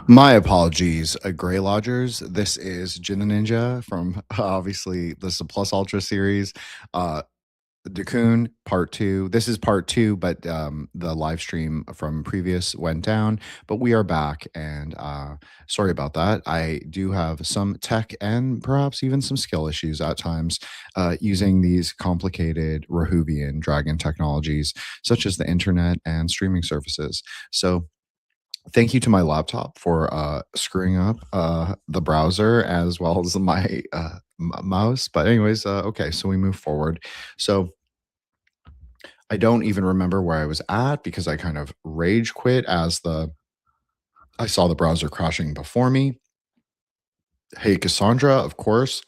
My apologies, Grey Lodgers. This is Jin the Ninja from obviously this is a Plus Ultra series. Uh, Dukun Part 2. This is Part 2, but the live stream from previous went down. But we are back, and sorry about that. I do have some tech and perhaps even some skill issues at times using these complicated Rahubian dragon technologies, such as the internet and streaming services. So thank you to my laptop for screwing up the browser as well as my mouse. But anyways, okay, so we move forward. So I don't even remember where I was at because I kind of rage quit as the I saw the browser crashing before me. Hey, Cassandra, of course,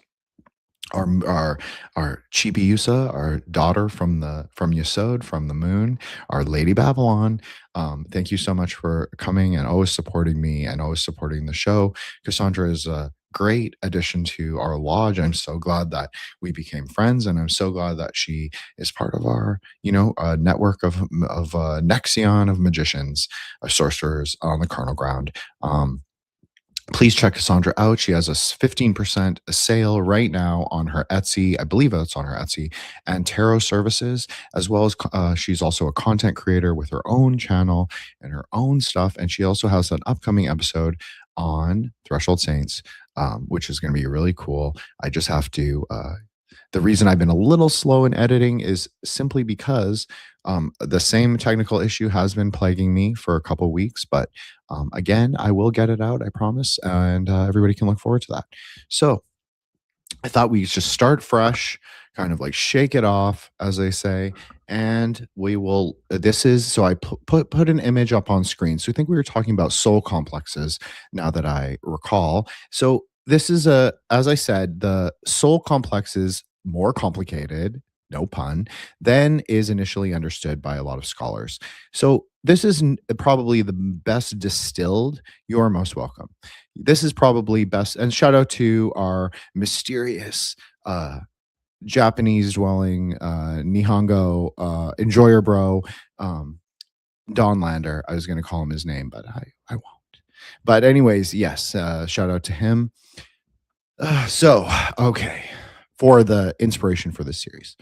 our our Chibiusa, our daughter from Yesod, from the moon, our Lady Babylon. Thank you so much for coming and always supporting me and always supporting the show. Cassandra is a great addition to our lodge. I'm so glad that we became friends, and I'm so glad that she is part of our, network of Nexion of magicians, sorcerers on the carnal ground. Please check Cassandra out. She has a 15% sale right now on her Etsy. I believe that's on her Etsy and tarot services, as well as she's also a content creator with her own channel and her own stuff. And she also has an upcoming episode on Threshold Saints, which is going to be really cool. I just have to the reason I've been a little slow in editing is simply because the same technical issue has been plaguing me for a couple weeks. But again, I will get it out, I promise. And everybody can look forward to that. So I thought we'd just start fresh, kind of like shake it off, as they say. And we will, this is, so I put an image up on screen. So I think we were talking about soul complexes now that I recall. So this is as I said, the soul complex is more complicated, no pun, than is initially understood by a lot of scholars. So this is probably the best distilled. You're most welcome. This is probably best, and shout out to our mysterious Japanese dwelling Nihongo enjoyer bro, Don Lander. I was going to call him his name, but I won't. But anyways, yes, shout out to him. So okay, for the inspiration for this series.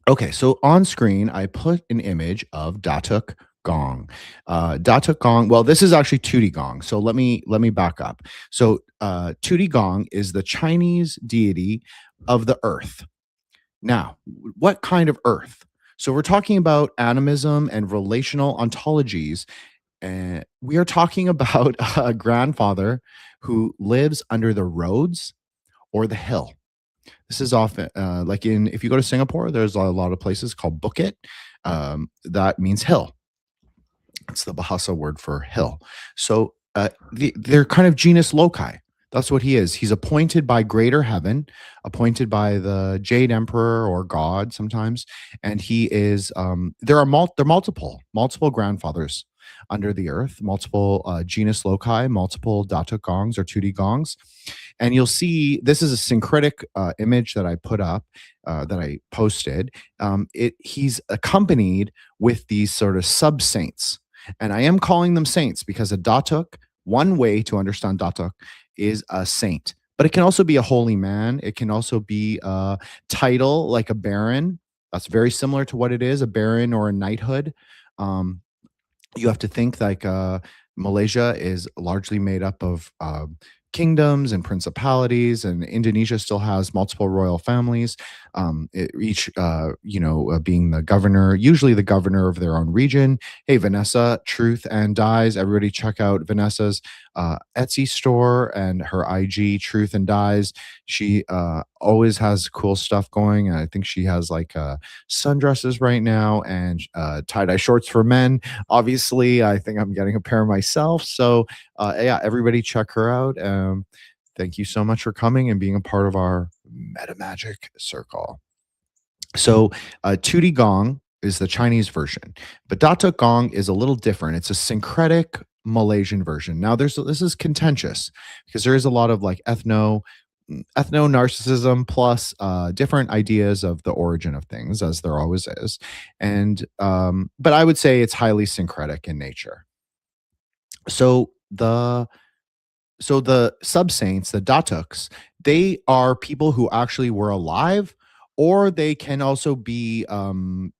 Okay, so on screen, I put an image of Datuk Gong. Datuk Gong, well, this is actually Tuti Gong. So let me back up. So Tuti Gong is the Chinese deity of the earth. Now, what kind of earth? So we're talking about animism and relational ontologies. And we are talking about a grandfather who lives under the roads or the hill. This is often like if you go to Singapore, there's a lot of places called Bukit. That means hill. It's the Bahasa word for hill. So they're kind of genus loci. That's what he is. He's appointed by greater heaven, appointed by the Jade Emperor or God sometimes, and he is. There are multiple grandfathers under the earth, multiple genus loci, multiple Datuk gongs or 2D gongs, and you'll see this is a syncretic image that I put up, that I posted. He's accompanied with these sort of sub saints, and I am calling them saints because a Datuk. One way to understand Datuk is a saint, but it can also be a holy man. It can also be a title like a baron. That's very similar to what it is, a baron or a knighthood. Um, you have to think like Malaysia is largely made up of kingdoms and principalities, and Indonesia still has multiple royal families, each being the governor, usually the governor of their own region. Hey, Vanessa, Truth and Dies, everybody check out Vanessa's Etsy store and her IG, Truth and Dies. She always has cool stuff going, and I think she has like sundresses right now and tie-dye shorts for men. Obviously, I think I'm getting a pair myself, so yeah, everybody check her out. Thank you so much for coming and being a part of our Metamagic circle. So, 2D Gong is the Chinese version, but Datuk Gong is a little different. It's a syncretic Malaysian version. Now, this is contentious because there is a lot of like ethno narcissism plus different ideas of the origin of things, as there always is, and but I would say it's highly syncretic in nature. So the sub saints, the Datuks, they are people who actually were alive, or they can also be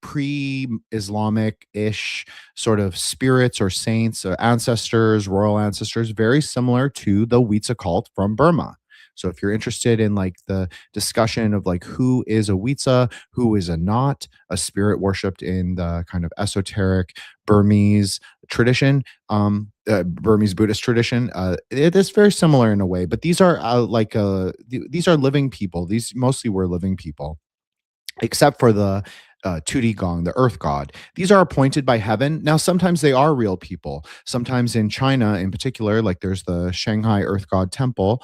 pre-Islamic ish sort of spirits or saints, ancestors, royal ancestors, very similar to the Huitza cult from Burma. So if you're interested in like the discussion of like who is a Huitza, who is a not, a spirit worshipped in the kind of esoteric Burmese tradition, Burmese Buddhist tradition. It is very similar in a way, but these are these are living people. These mostly were living people, except for the Tudi Gong, the earth god. These are appointed by heaven. Now, sometimes they are real people. Sometimes in China, in particular, like there's the Shanghai Earth God Temple.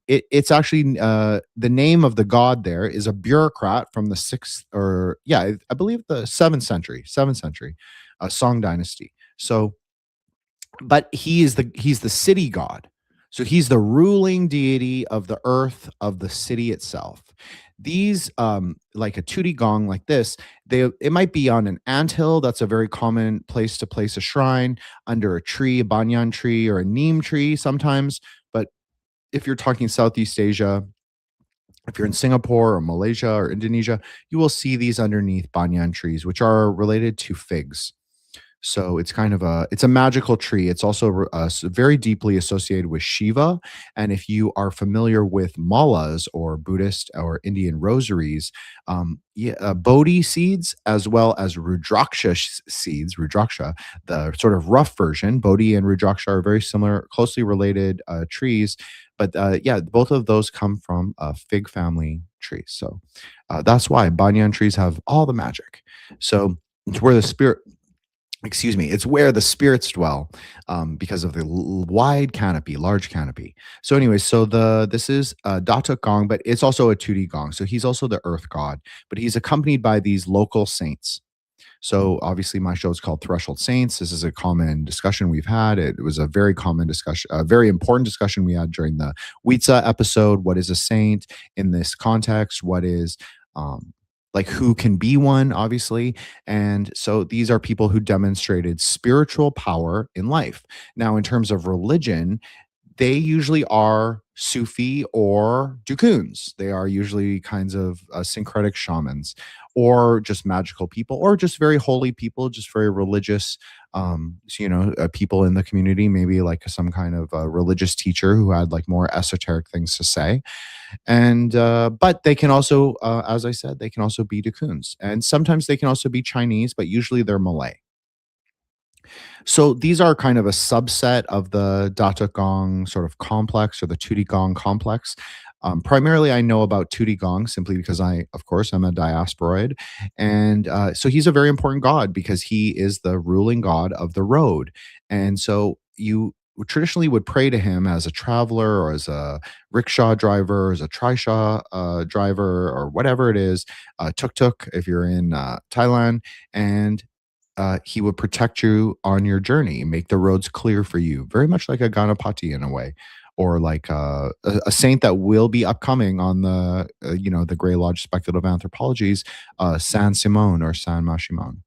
It's actually the name of the god there is a bureaucrat from the sixth, or yeah, I believe the seventh century, Song Dynasty. So but he's the city god, so he's the ruling deity of the earth, of the city itself. These like a Tudi Gong like this, they it might be on an anthill. That's a very common place to place a shrine, under a tree, a banyan tree or a neem tree sometimes. But if you're talking Southeast Asia, if you're in Singapore or Malaysia or Indonesia, you will see these underneath banyan trees, which are related to figs. So it's kind of it's a magical tree. It's also very deeply associated with Shiva. And if you are familiar with malas or Buddhist or Indian rosaries, yeah, Bodhi seeds as well as Rudraksha seeds, Rudraksha, the sort of rough version. Bodhi and Rudraksha are very similar, closely related trees. But yeah, both of those come from fig family trees. So that's why banyan trees have all the magic. So it's where the spirit, excuse me, it's where the spirits dwell, because of the wide canopy, large canopy. So anyway, so this is Datuk Gong, but it's also a Tudi Gong. So he's also the earth god, but he's accompanied by these local saints. So obviously, my show is called Threshold Saints. This is a common discussion we've had. It was a very common discussion, a very important discussion we had during the Huitza episode. What is a saint in this context? What is like who can be one, obviously. And so these are people who demonstrated spiritual power in life. Now, in terms of religion, they usually are Sufi or Dukuns. They are usually kinds of syncretic shamans, or just magical people, or just very holy people, just very religious, people in the community, maybe like some kind of religious teacher who had like more esoteric things to say. And but they can also, as I said, they can also be Dukuns, and sometimes they can also be Chinese, but usually they're Malay. So these are kind of a subset of the Data Gong sort of complex, or the Tudi Gong complex. Primarily, I know about Tudi Gong simply because I, of course, I'm a diasporoid. And so he's a very important god because he is the ruling god of the road. And so you traditionally would pray to him as a traveler, or as a rickshaw driver, as a trishaw driver, or whatever it is, tuk tuk if you're in Thailand. And he would protect you on your journey, make the roads clear for you, very much like a Ganapati in a way, or like a saint that will be upcoming on the the Grey Lodge Speculative Anthropologies, San Simon or San Mashimon.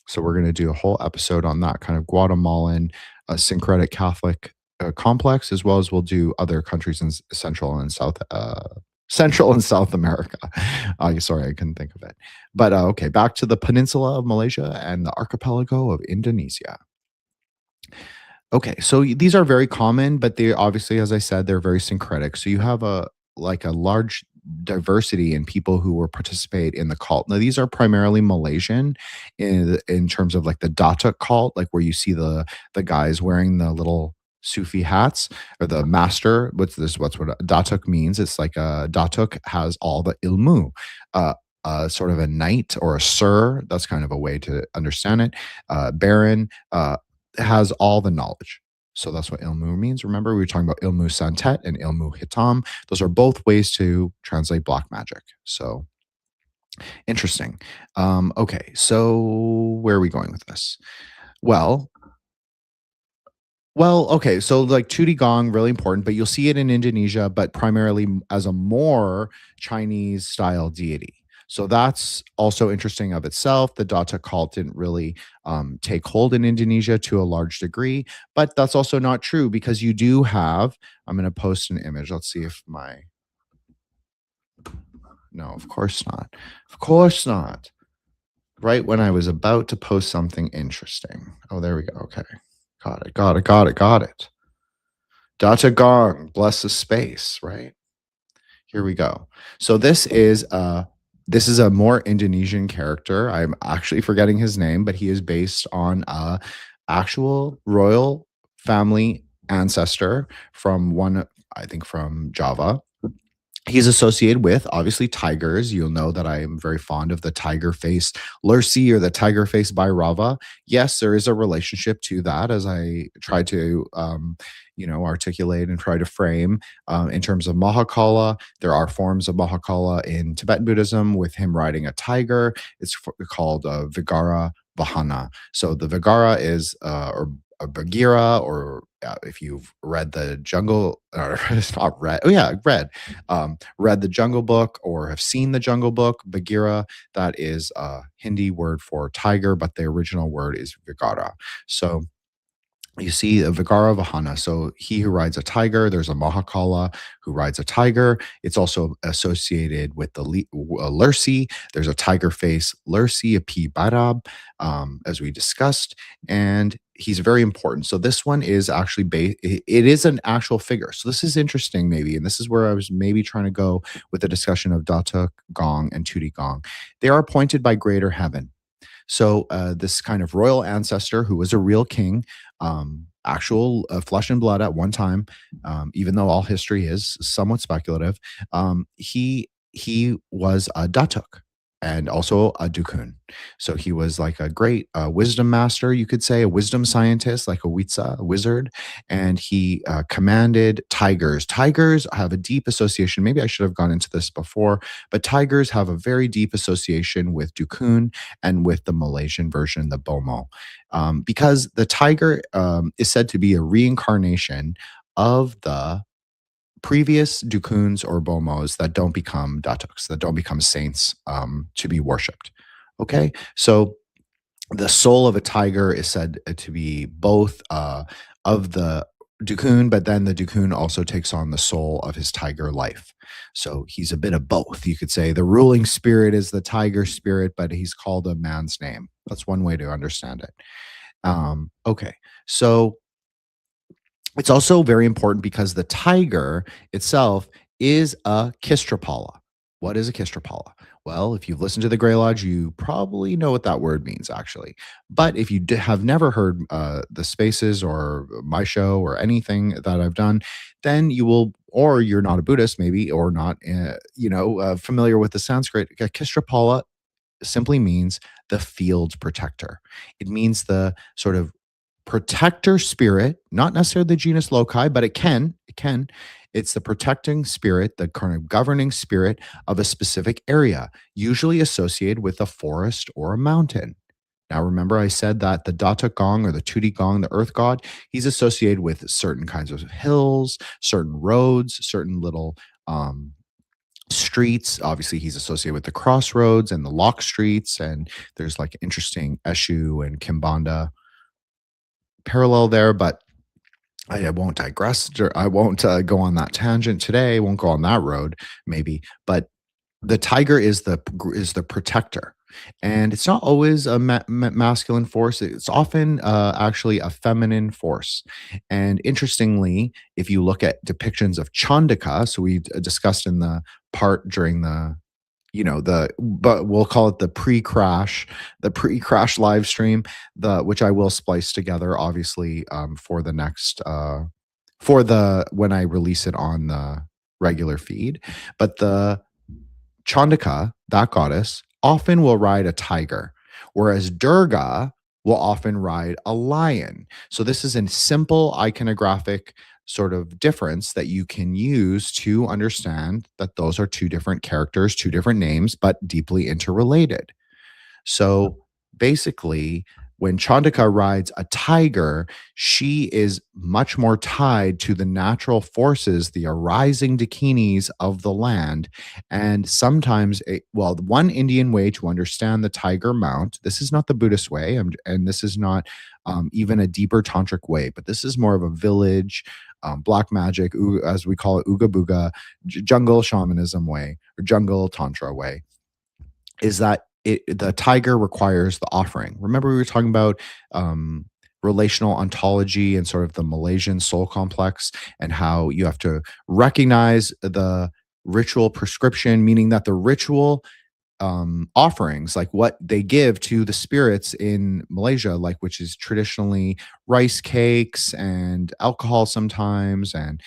So we're going to do a whole episode on that kind of Guatemalan syncretic Catholic complex, as well as we'll do other countries in Central and South. Central and South America. Sorry, I couldn't think of it. But okay, back to the peninsula of Malaysia and the archipelago of Indonesia. Okay, so these are very common, but they obviously, as I said, they're very syncretic. So you have a large diversity in people who will participate in the cult. Now, these are primarily Malaysian in terms of like the Datuk cult, like where you see the guys wearing the little Sufi hats, or the master. What's what Datuk means? It's like a Datuk has all the ilmu. Sort of a knight or a sir. That's kind of a way to understand it. Baron. Has all the knowledge. So that's what Ilmu means. Remember, we were talking about Ilmu Santet and Ilmu Hitam. Those are both ways to translate black magic. So interesting. Okay, so where are we going with this? Well, okay. So like Tudi Gong, really important, but you'll see it in Indonesia, but primarily as a more Chinese style deity. So that's also interesting of itself. The Datuk cult didn't really take hold in Indonesia to a large degree, but that's also not true because you do have. I'm going to post an image. Let's see if my. No, of course not. Of course not. Right when I was about to post something interesting. Oh, there we go. Okay. Got it. Got it. Got it. Got it. Datuk Gong, bless the space, right? Here we go. So this is a more Indonesian character. I'm actually forgetting his name, but he is based on a actual royal family ancestor from one, I think from Java. He's associated with obviously tigers. You'll know that I am very fond of the tiger face Lurcy or the tiger face Bhairava. Yes, there is a relationship to that, as I try to articulate and try to frame in terms of Mahakala. There are forms of Mahakala in Tibetan Buddhism with him riding a tiger. It's called Vigara Vahana. So the Vigara is or a Bagheera, or if you've read the Jungle, or it's not read. Oh yeah, read the Jungle Book or have seen the Jungle Book. Bagheera, that is a Hindi word for tiger, but the original word is Vigara. So you see a Vigara Vahana. So he who rides a tiger, there's a Mahakala who rides a tiger. It's also associated with the Lurcy. There's a tiger face Lurcy, a P Barab, as we discussed. And he's very important. So this one is actually it is an actual figure. So this is interesting, maybe. And this is where I was maybe trying to go with the discussion of Datuk Gong and Tudi Gong. They are appointed by greater heaven. So this kind of royal ancestor who was a real king, actual flesh and blood at one time, even though all history is somewhat speculative, he was a Datuk and also a Dukun. So he was like a great wisdom master, you could say, a wisdom scientist, like a Witsa, a wizard, and he commanded tigers. Tigers have a deep association. Maybe I should have gone into this before, but tigers have a very deep association with Dukun and with the Malaysian version, the Bomo, because the tiger is said to be a reincarnation of the previous dukuns or bomos that don't become datuks, that don't become saints to be worshipped. Okay, so the soul of a tiger is said to be both of the dukun, but then the dukun also takes on the soul of his tiger life. So he's a bit of both. You could say the ruling spirit is the tiger spirit, but he's called a man's name. That's one way to understand it. Okay, so it's also very important because the tiger itself is a Kistrapala. What is a Kistrapala? Well, if you've listened to the Grey Lodge, you probably know what that word means, actually. But if you have never heard the spaces or my show or anything that I've done, then you will, or you're not a Buddhist, maybe, or not, familiar with the Sanskrit. A Kistrapala simply means the field protector. It means the sort of protector spirit, not necessarily the genus loci, but it can. It's the protecting spirit, the kind of governing spirit of a specific area, usually associated with a forest or a mountain. Now, remember, I said that the Datuk Gong or the Tudi Gong, the earth god, he's associated with certain kinds of hills, certain roads, certain little streets. Obviously, he's associated with the crossroads and the lock streets, and there's like interesting Eshu and Kimbanda parallel there, but I won't digress. I won't go on that tangent today. I won't go on that road, maybe. But the tiger is the protector, and it's not always a masculine force. It's often actually a feminine force. And interestingly, if you look at depictions of Chandaka, so we discussed in the part during the but we'll call it the pre-crash live stream, the which I will splice together, obviously, for the next for the when I release it on the regular feed. But the Chandaka, that goddess, often will ride a tiger, whereas Durga will often ride a lion. So this is a simple iconographic sort of difference that you can use to understand that those are two different characters, two different names, but deeply interrelated. So basically, When Chandika rides a tiger, she is much more tied to the natural forces, the arising dakinis of the land. And sometimes, well, the one Indian way to understand the tiger mount, this is not the Buddhist way, and this is not even a deeper tantric way, but this is more of a village, black magic, as we call it, Ooga Booga, jungle shamanism way, or jungle tantra way, is that the tiger requires the offering. Remember, we were talking about relational ontology and sort of the Malaysian soul complex, and how you have to recognize the ritual prescription, meaning that the ritual offerings, like what they give to the spirits in Malaysia, like which is traditionally rice cakes and alcohol sometimes, and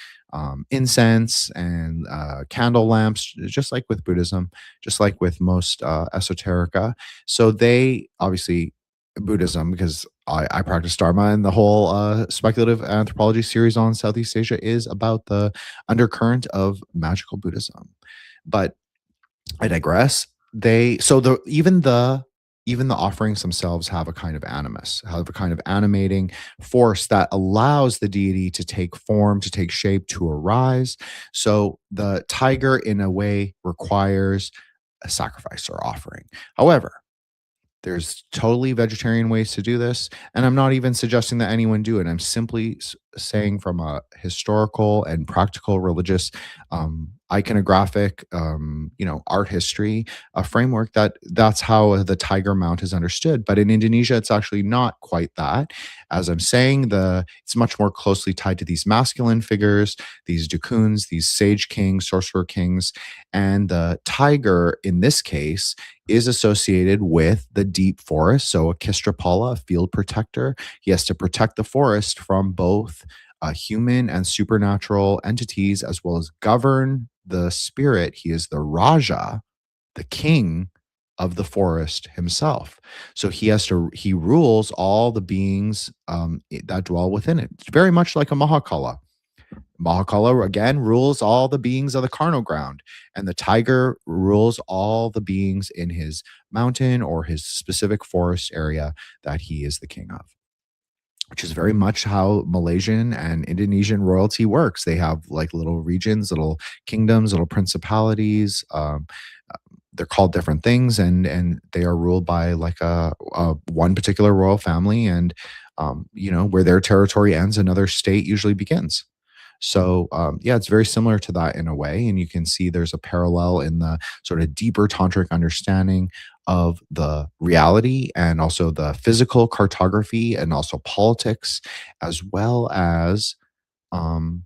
incense and candle lamps, just like with Buddhism, just like with most esoterica. So they obviously, Buddhism, because I practice Dharma, and the whole speculative anthropology series on Southeast Asia is about the undercurrent of magical Buddhism. But I digress. They so the even the offerings themselves have a kind of animus, have a kind of animating force that allows the deity to take form, to take shape, to arise. So the tiger, in a way, requires a sacrifice or offering. However, there's totally vegetarian ways to do this, and I'm not even suggesting that anyone do it. I'm simply saying, from a historical and practical religious, iconographic, art history, a framework, that's how the tiger mount is understood. But in Indonesia, it's actually not quite that. As I'm saying, the it's much more closely tied to these masculine figures, these dukuns, these sage kings, sorcerer kings, and the tiger in this case is associated with the deep forest. So a Kistrapala, a field protector, he has to protect the forest from both human and supernatural entities, as well as govern the spirit. He is the Raja, the king of the forest himself. So he rules all the beings that dwell within it. It's very much like a Mahakala. Mahakala again rules all the beings of the carnal ground, and the tiger rules all the beings in his mountain or his specific forest area that he is the king of, which is very much how Malaysian and Indonesian royalty works. They have like little regions, little kingdoms, little principalities. They're called different things, and they are ruled by like a one particular royal family, and where their territory ends, another state usually begins. So, yeah, it's very similar to that in a way. And you can see there's a parallel in the sort of deeper tantric understanding of the reality, and also the physical cartography, and also politics, as well as um,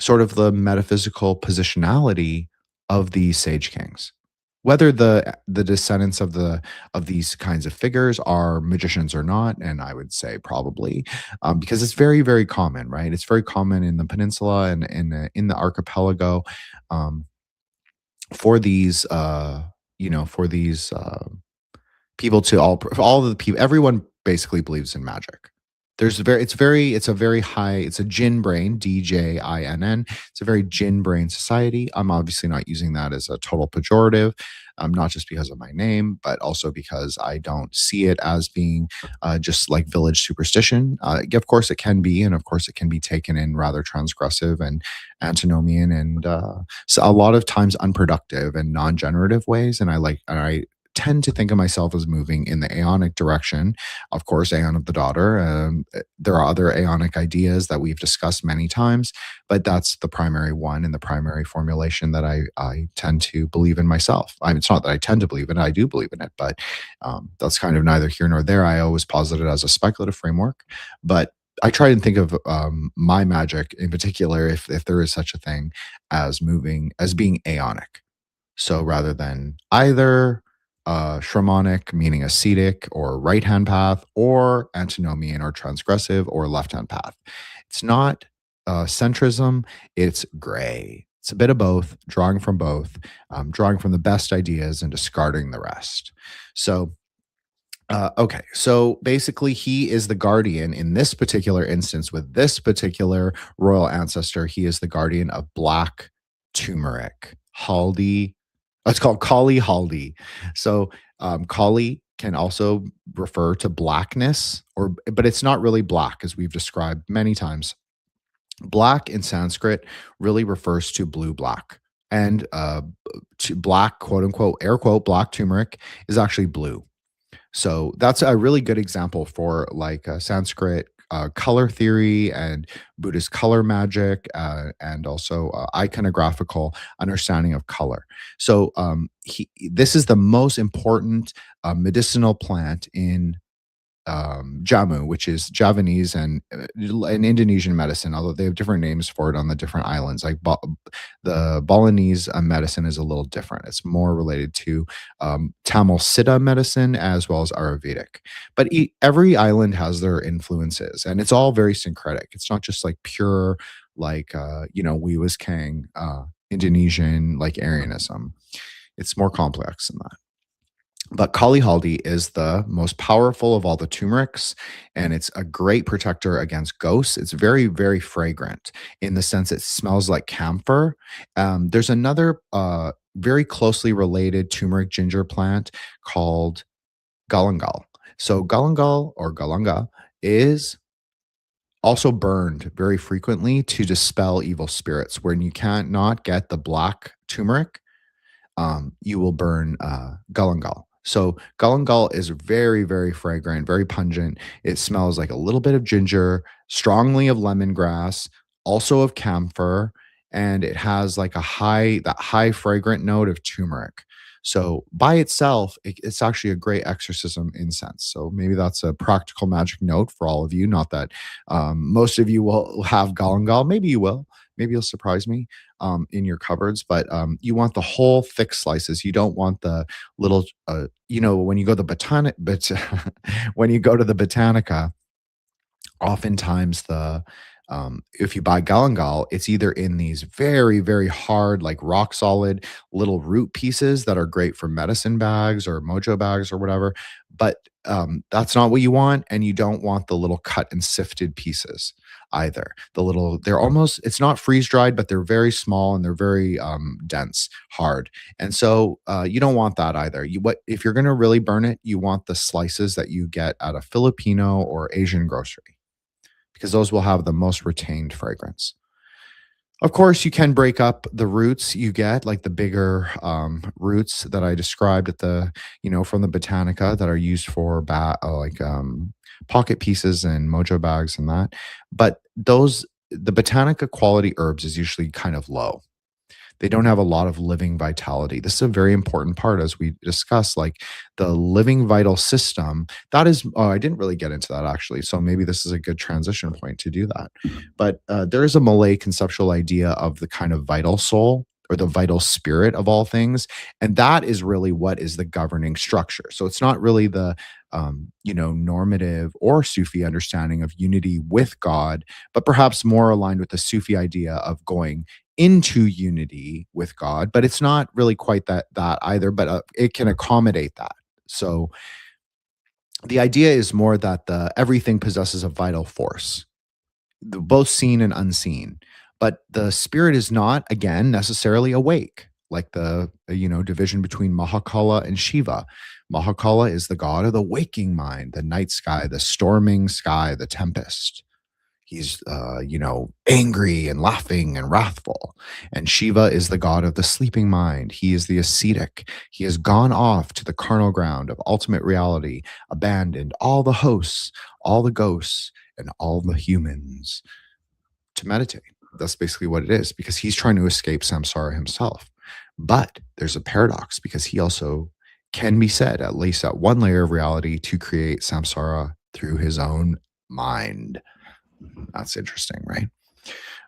sort of the metaphysical positionality of these sage kings. Whether the descendants of these kinds of figures are magicians or not, and I would say probably, because it's very, very common, right? It's very common in the peninsula and in the archipelago, um, for these for these people to all of the people, everyone basically believes in magic. It's a very high, it's a jinn brain, DJINN. It's a very jinn brain society. I'm obviously not using that as a total pejorative, not just because of my name, but also because I don't see it as being just like village superstition. Of course it can be, and of course it can be taken in rather transgressive and antinomian, and so a lot of times unproductive and non-generative ways. And I tend to think of myself as moving in the aeonic direction. Of course, Aeon of the Daughter. There are other aeonic ideas that we've discussed many times, but that's the primary one and the primary formulation that I tend to believe in myself. I mean, it's not that I tend to believe in it, I do believe in it, but that's kind of neither here nor there. I always posit it as a speculative framework, but I try and think of my magic in particular, if there is such a thing, as being aeonic. So rather than either Shramanic, meaning ascetic or right hand path, or antinomian or transgressive or left hand path. It's not centrism, it's gray. It's a bit of both, drawing from the best ideas and discarding the rest. So, okay, so basically, he is the guardian in this particular instance with this particular royal ancestor. He is the guardian of black turmeric, haldi. It's called Kali Haldi. So, Kali can also refer to blackness, or but it's not really black as we've described many times. Black in Sanskrit really refers to blue black. And to black, quote unquote, air quote, black turmeric is actually blue. So that's a really good example for like Sanskrit color theory and Buddhist color magic, and also iconographical understanding of color. So this is the most important medicinal plant in jamu, which is Javanese and Indonesian medicine, although they have different names for it on the different islands. Like the Balinese medicine is a little different. It's more related to Tamil Siddha medicine as well as Ayurvedic. But every island has their influences, and it's all very syncretic. It's not just like pure, like we was Kang Indonesian like Aryanism. It's more complex than that. But Kali Haldi is the most powerful of all the turmerics, and it's a great protector against ghosts. It's very, very fragrant in the sense it smells like camphor. There's another very closely related turmeric ginger plant called galangal. So galangal or galanga is also burned very frequently to dispel evil spirits. When you can't not get the black turmeric, you will burn galangal. So galangal is very, very fragrant, very pungent. It smells like a little bit of ginger, strongly of lemongrass, also of camphor, and it has like that high fragrant note of turmeric. So by itself, it's actually a great exorcism incense. So maybe that's a practical magic note for all of you. Not that most of you will have galangal. Maybe you will. Maybe you'll surprise me in your cupboards, but you want the whole thick slices. You don't want the little, when you go to the when you go to the Botanica, oftentimes if you buy galangal, it's either in these very, very hard, like rock solid little root pieces that are great for medicine bags or mojo bags or whatever. But that's not what you want. And you don't want the little cut and sifted pieces either. They're almost, it's not freeze dried, but they're very small and they're very dense, hard. And so you don't want that either. If you're going to really burn it, you want the slices that you get at a Filipino or Asian grocery, because those will have the most retained fragrance. Of course, you can break up the roots you get, like the bigger roots that I described from the Botanica that are used for pocket pieces and mojo bags and that. But the Botanica quality herbs is usually kind of low. They don't have a lot of living vitality. This is a very important part as we discuss, like the living vital system. That is, I didn't really get into that actually. So maybe this is a good transition point to do that. But there is a Malay conceptual idea of the kind of vital soul or the vital spirit of all things. And that is really what is the governing structure. So it's not really the, normative or Sufi understanding of unity with God, but perhaps more aligned with the Sufi idea of going into unity with God, but it's not really quite that either, but it can accommodate that. So the idea is more that everything possesses a vital force, both seen and unseen, but the spirit is not, again, necessarily awake, like the division between Mahakala and Shiva. Mahakala is the god of the waking mind, the night sky, the storming sky, the tempest. He's, angry and laughing and wrathful. And Shiva is the god of the sleeping mind. He is the ascetic. He has gone off to the carnal ground of ultimate reality, abandoned all the hosts, all the ghosts, and all the humans to meditate. That's basically what it is, because he's trying to escape samsara himself. But there's a paradox, because he also can be said, at least at one layer of reality, to create samsara through his own mind. That's interesting, right?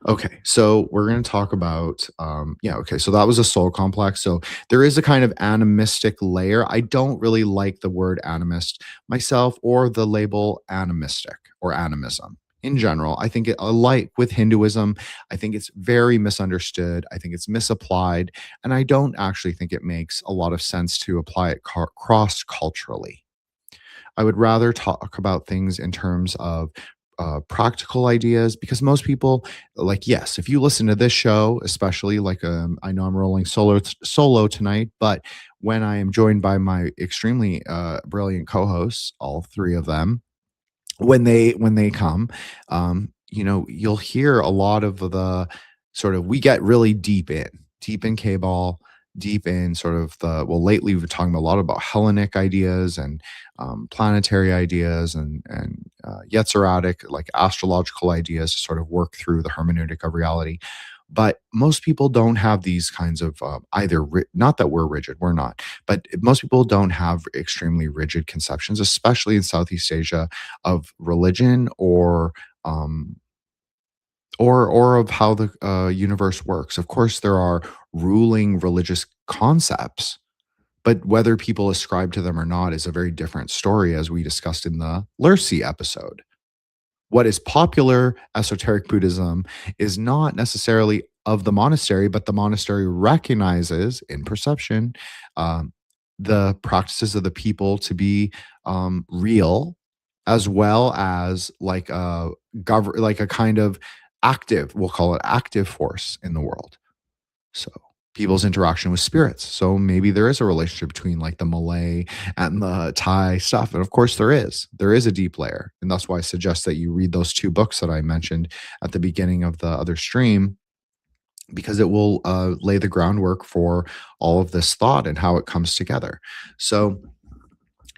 Okay, so we're going to talk about, so that was a soul complex. So there is a kind of animistic layer. I don't really like the word animist myself, or the label animistic or animism in general. I think like with Hinduism, I think it's very misunderstood. I think it's misapplied. And I don't actually think it makes a lot of sense to apply it cross-culturally. I would rather talk about things in terms of practical ideas, because most people, like, yes, if you listen to this show, especially, like, I know I'm rolling solo tonight, but when I am joined by my extremely brilliant co-hosts, all three of them, when they come, you'll hear a lot of the sort of, we get really deep in K-ball, deep in sort of the, well, lately we've been talking a lot about Hellenic ideas and planetary ideas and Yetziratic, like astrological ideas to sort of work through the hermeneutic of reality. But most people don't have these kinds of not that we're rigid, we're not, but most people don't have extremely rigid conceptions, especially in Southeast Asia, of religion um, or of how the universe works. Of course, there are ruling religious concepts, but whether people ascribe to them or not is a very different story, as we discussed in the Lurcy episode. What is popular esoteric Buddhism is not necessarily of the monastery, but the monastery recognizes in perception um, the practices of the people to be real, as well as like like a kind of active, we'll call it active force in the world. So people's interaction with spirits. So maybe there is a relationship between like the Malay and the Thai stuff. And of course there is. There is a deep layer. And that's why I suggest that you read those two books that I mentioned at the beginning of the other stream, because it will lay the groundwork for all of this thought and how it comes together. So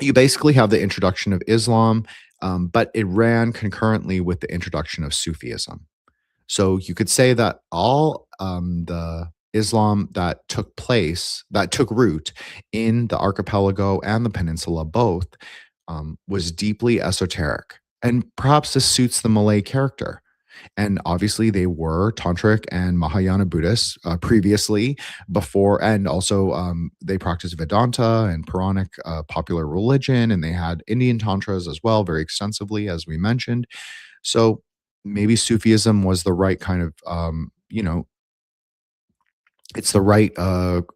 you basically have the introduction of Islam, but it ran concurrently with the introduction of Sufism. So you could say that all the Islam that took root in the archipelago and the peninsula both, was deeply esoteric. And perhaps this suits the Malay character. And obviously, they were tantric and Mahayana Buddhists previously, before, and also they practiced Vedanta and Puranic popular religion, and they had Indian tantras as well, very extensively, as we mentioned. So maybe Sufism was the right kind of, it's the right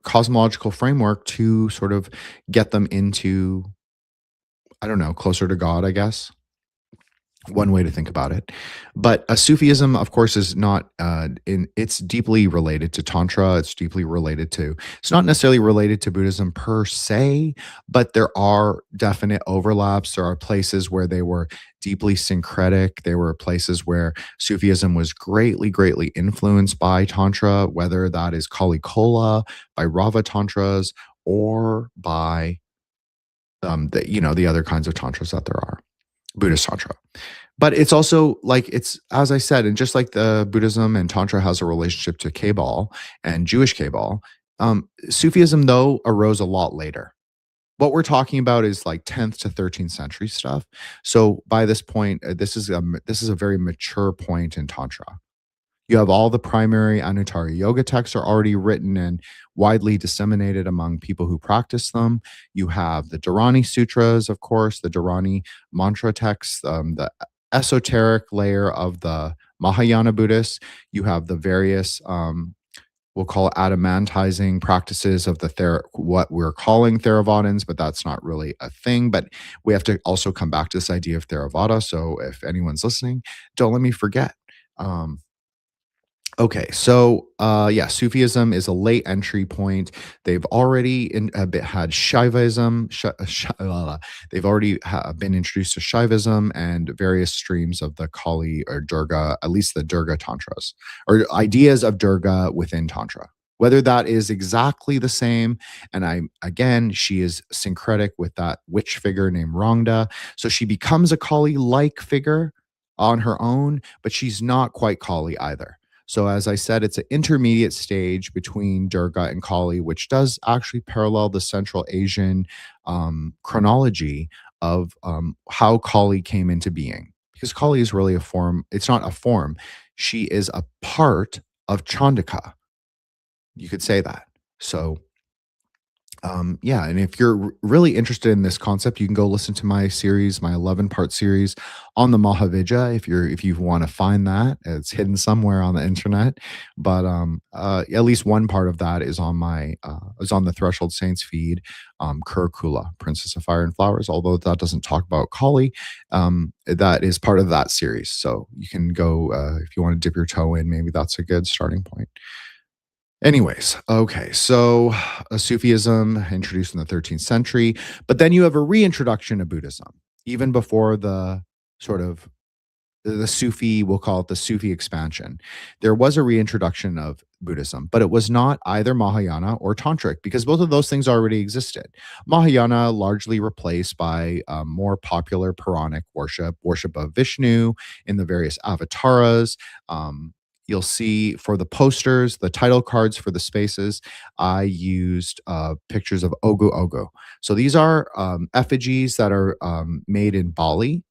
cosmological framework to sort of get them into, I don't know, closer to God, I guess. One way to think about it. But Sufism, of course, is not it's deeply related to Tantra. It's not necessarily related to Buddhism per se, but there are definite overlaps. There are places where they were deeply syncretic. There were places where Sufism was greatly influenced by Tantra, whether that is Kali Kola, by Rava Tantras, or by the other kinds of Tantras that there are, Buddhist Tantra. But it's also like, it's, as I said, and just like the Buddhism and Tantra has a relationship to Kabal and Jewish Kabal, Sufism though arose a lot later. What we're talking about is like 10th to 13th century stuff. So by this point, this is a very mature point in Tantra. You have all the primary Anuttara yoga texts are already written and widely disseminated among people who practice them. You have the Dharani Sutras, of course, the Dharani mantra texts, the esoteric layer of the Mahayana Buddhists. You have the various, we'll call it adamantizing practices of what we're calling Theravadins, but that's not really a thing. But we have to also come back to this idea of Theravada. So if anyone's listening, don't let me forget. Okay, so yeah, Sufism is a late entry point. They've already had Shaivism. They've already been introduced to Shaivism and various streams of the Kali or Durga, at least the Durga tantras, or ideas of Durga within Tantra. Whether that is exactly the same, and she is syncretic with that witch figure named Rangda, so she becomes a Kali-like figure on her own, but she's not quite Kali either. So as I said, it's an intermediate stage between Durga and Kali, which does actually parallel the Central Asian chronology of how Kali came into being. Because Kali is really a form, it's not a form, she is a part of Chandaka. You could say that. So Yeah, and if you're really interested in this concept, you can go listen to my series, my 11-part series on the Mahavijja. If you want to find that, it's hidden somewhere on the internet. But at least one part of that is on the Threshold Saints feed. Kurukula, Princess of Fire and Flowers. Although that doesn't talk about Kali, that is part of that series. So you can go if you want to dip your toe in. Maybe that's a good starting point. Anyways, okay, so Sufism introduced in the 13th century, but then you have a reintroduction of Buddhism, even before the sort of the Sufi, we'll call it the Sufi expansion. There was a reintroduction of Buddhism, but it was not either Mahayana or Tantric because both of those things already existed. Mahayana largely replaced by more popular Puranic worship, worship of Vishnu in the various avatars. You'll see for the posters, the title cards for the spaces, I used pictures of Ogu Ogu. So these are effigies that are made in Bali,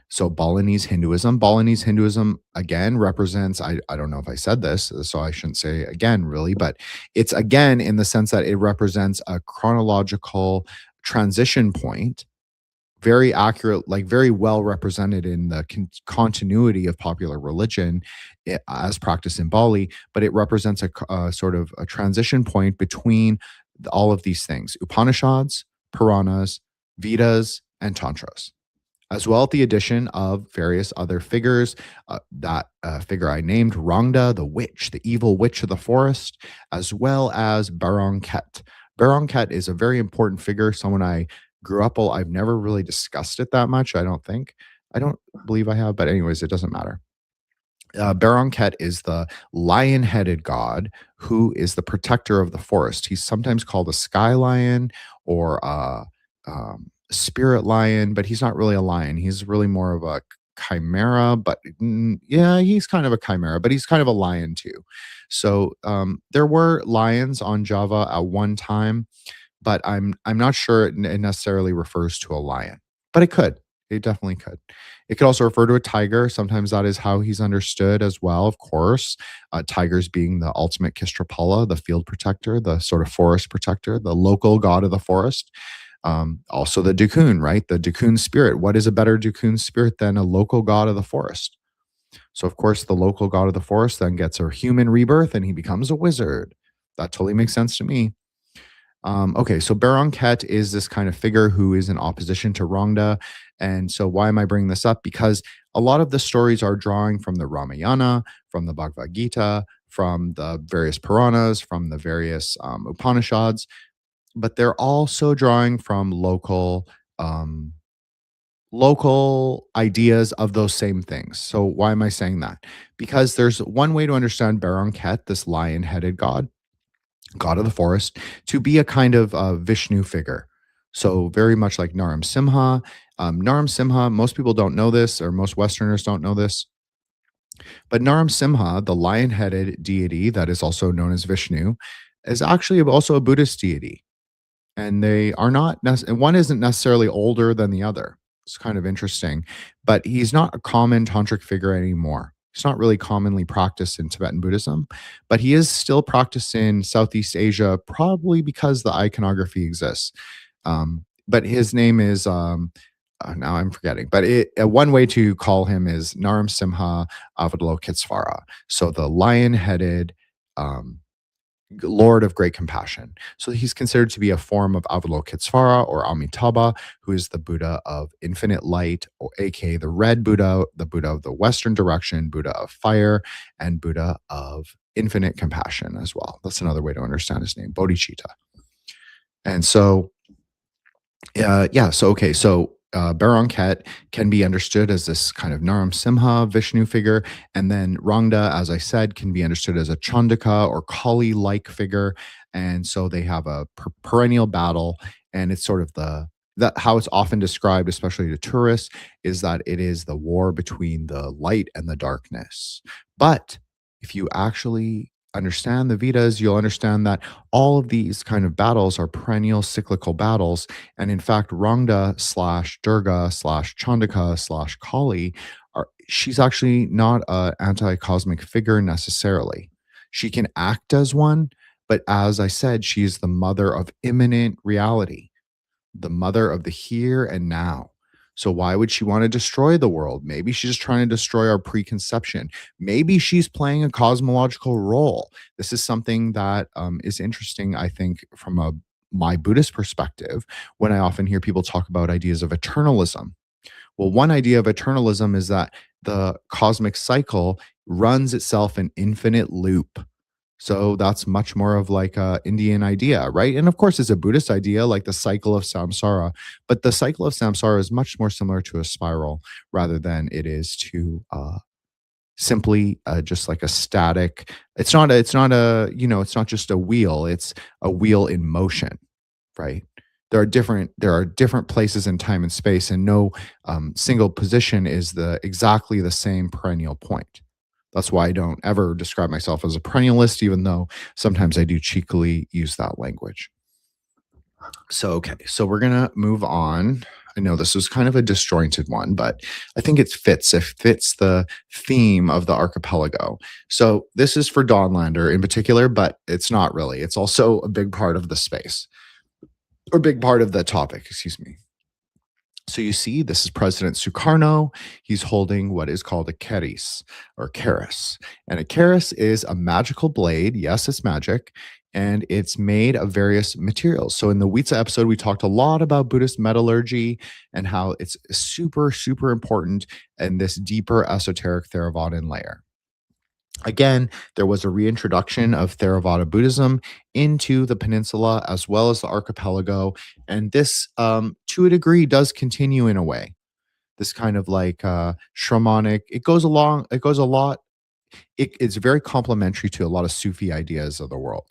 so Balinese Hinduism. Balinese Hinduism again represents, I don't know if I said this, so I shouldn't say again really, but it's again in the sense that it represents a chronological transition point, very accurate, like very well represented in the continuity of popular religion as practiced in Bali, but it represents a sort of a transition point between all of these things: Upanishads, Puranas, Vedas, and Tantras, as well as the addition of various other figures. That figure I named, Rangda, the witch, the evil witch of the forest, as well as Barong Ket. Barong Ket is a very important figure, someone I grew up, I've never really discussed it that much, I don't think. I don't believe I have, but anyways, it doesn't matter. Baronket is the lion-headed god who is the protector of the forest. He's sometimes called a sky lion or a spirit lion, but he's not really a lion. He's really more of a chimera, but yeah, he's kind of a chimera, but he's kind of a lion too. So there were lions on Java at one time, but I'm not sure it necessarily refers to a lion, but it could. It definitely could. It could also refer to a tiger. Sometimes that is how he's understood as well, of course. Tigers being the ultimate Kistrapala, the field protector, the sort of forest protector, the local god of the forest. Also the Dukun, right? The Dukun spirit. What is a better Dukun spirit than a local god of the forest? So, of course, the local god of the forest then gets a human rebirth and he becomes a wizard. That totally makes sense to me. Okay, so Baron-Ket is this kind of figure who is in opposition to Rangda. And so why am I bringing this up? Because a lot of the stories are drawing from the Ramayana, from the Bhagavad Gita, from the various Puranas, from the various Upanishads, but they're also drawing from local ideas of those same things. So why am I saying that? Because there's one way to understand Baron-Ket, this lion-headed god of the forest, to be a kind of Vishnu figure. So very much like Naram Simha. Naram Simha, most people don't know this, or most Westerners don't know this, but Naram Simha, the lion-headed deity that is also known as Vishnu, is actually also a Buddhist deity. And they are not, one isn't necessarily older than the other. It's kind of interesting, but he's not a common tantric figure anymore. He's not really commonly practiced in Tibetan Buddhism, but he is still practiced in Southeast Asia, probably because the iconography exists. But his name is, now I'm forgetting, but one way to call him is Naram Simha Avalokitesvara. So the lion headed, Lord of Great Compassion. So he's considered to be a form of Avalokitesvara or Amitabha, who is the Buddha of infinite light, or aka the red Buddha, the Buddha of the Western direction, Buddha of fire, and Buddha of infinite compassion as well. That's another way to understand his name, Bodhicitta. And so yeah. So okay. So Baron-Ket can be understood as this kind of Naram Simha Vishnu figure, and then Rangda, as I said, can be understood as a Chandaka or Kali-like figure. And so they have a perennial battle, and it's sort of that how it's often described, especially to tourists, is that it is the war between the light and the darkness. But if you actually understand the Vedas, you'll understand that all of these kind of battles are perennial cyclical battles. And in fact, Rangda slash Durga slash Chandaka slash Kali, she's actually not an anti-cosmic figure necessarily. She can act as one, But as I said, she is the mother of imminent reality, the mother of the here and now. So why would she want to destroy the world? Maybe she's just trying to destroy our preconception. Maybe she's playing a cosmological role. This is something that is interesting, I think, from a my Buddhist perspective, when I often hear people talk about ideas of eternalism. Well, one idea of eternalism is that the cosmic cycle runs itself in infinite loop. So that's much more of like a Indian idea, right? And of course, it's a Buddhist idea, like the cycle of samsara. But the cycle of samsara is much more similar to a spiral rather than it is to simply just like a static. It's not. It's not a. You know, it's not just a wheel. It's a wheel in motion, right? There are different places in time and space, and no single position is the exactly the same perennial point. That's why I don't ever describe myself as a perennialist, even though sometimes I do cheekily use that language. So, okay, so we're gonna move on. I know this was kind of a disjointed one, but I think it fits the theme of the archipelago. So this is for Dawnlander in particular, but it's not really. It's also a big part of the space, or big part of the topic, excuse me. So you see, this is President Sukarno. He's holding what is called a keris or keris. And a keris is a magical blade. Yes, it's magic. And it's made of various materials. So in the Witsa episode, we talked a lot about Buddhist metallurgy and how it's super, super important in this deeper esoteric Theravadan layer. Again, there was a reintroduction of Theravada Buddhism into the peninsula as well as the archipelago. And this, to a degree, does continue in a way. This kind of like shamanic, it goes a lot, it's very complementary to a lot of Sufi ideas of the world.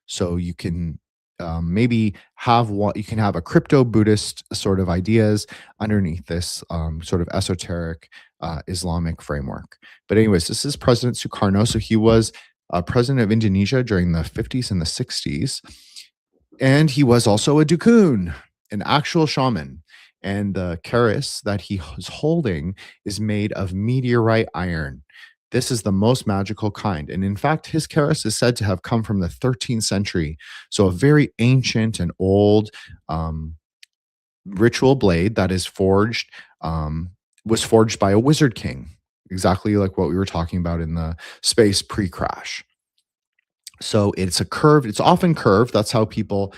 So you can maybe have what you can have a crypto Buddhist sort of ideas underneath this sort of esoteric Islamic framework. But anyways, this is President Sukarno. So he was president of Indonesia during the 50s and the 60s, and he was also a Dukun, an actual shaman. And the keris that he is holding is made of meteorite iron. This is the most magical kind. And in fact, his keris is said to have come from the 13th century. So a very ancient and old um, ritual blade that is forged, was forged by a wizard king, exactly like what we were talking about in the space pre-crash. So it's often curved. That's how people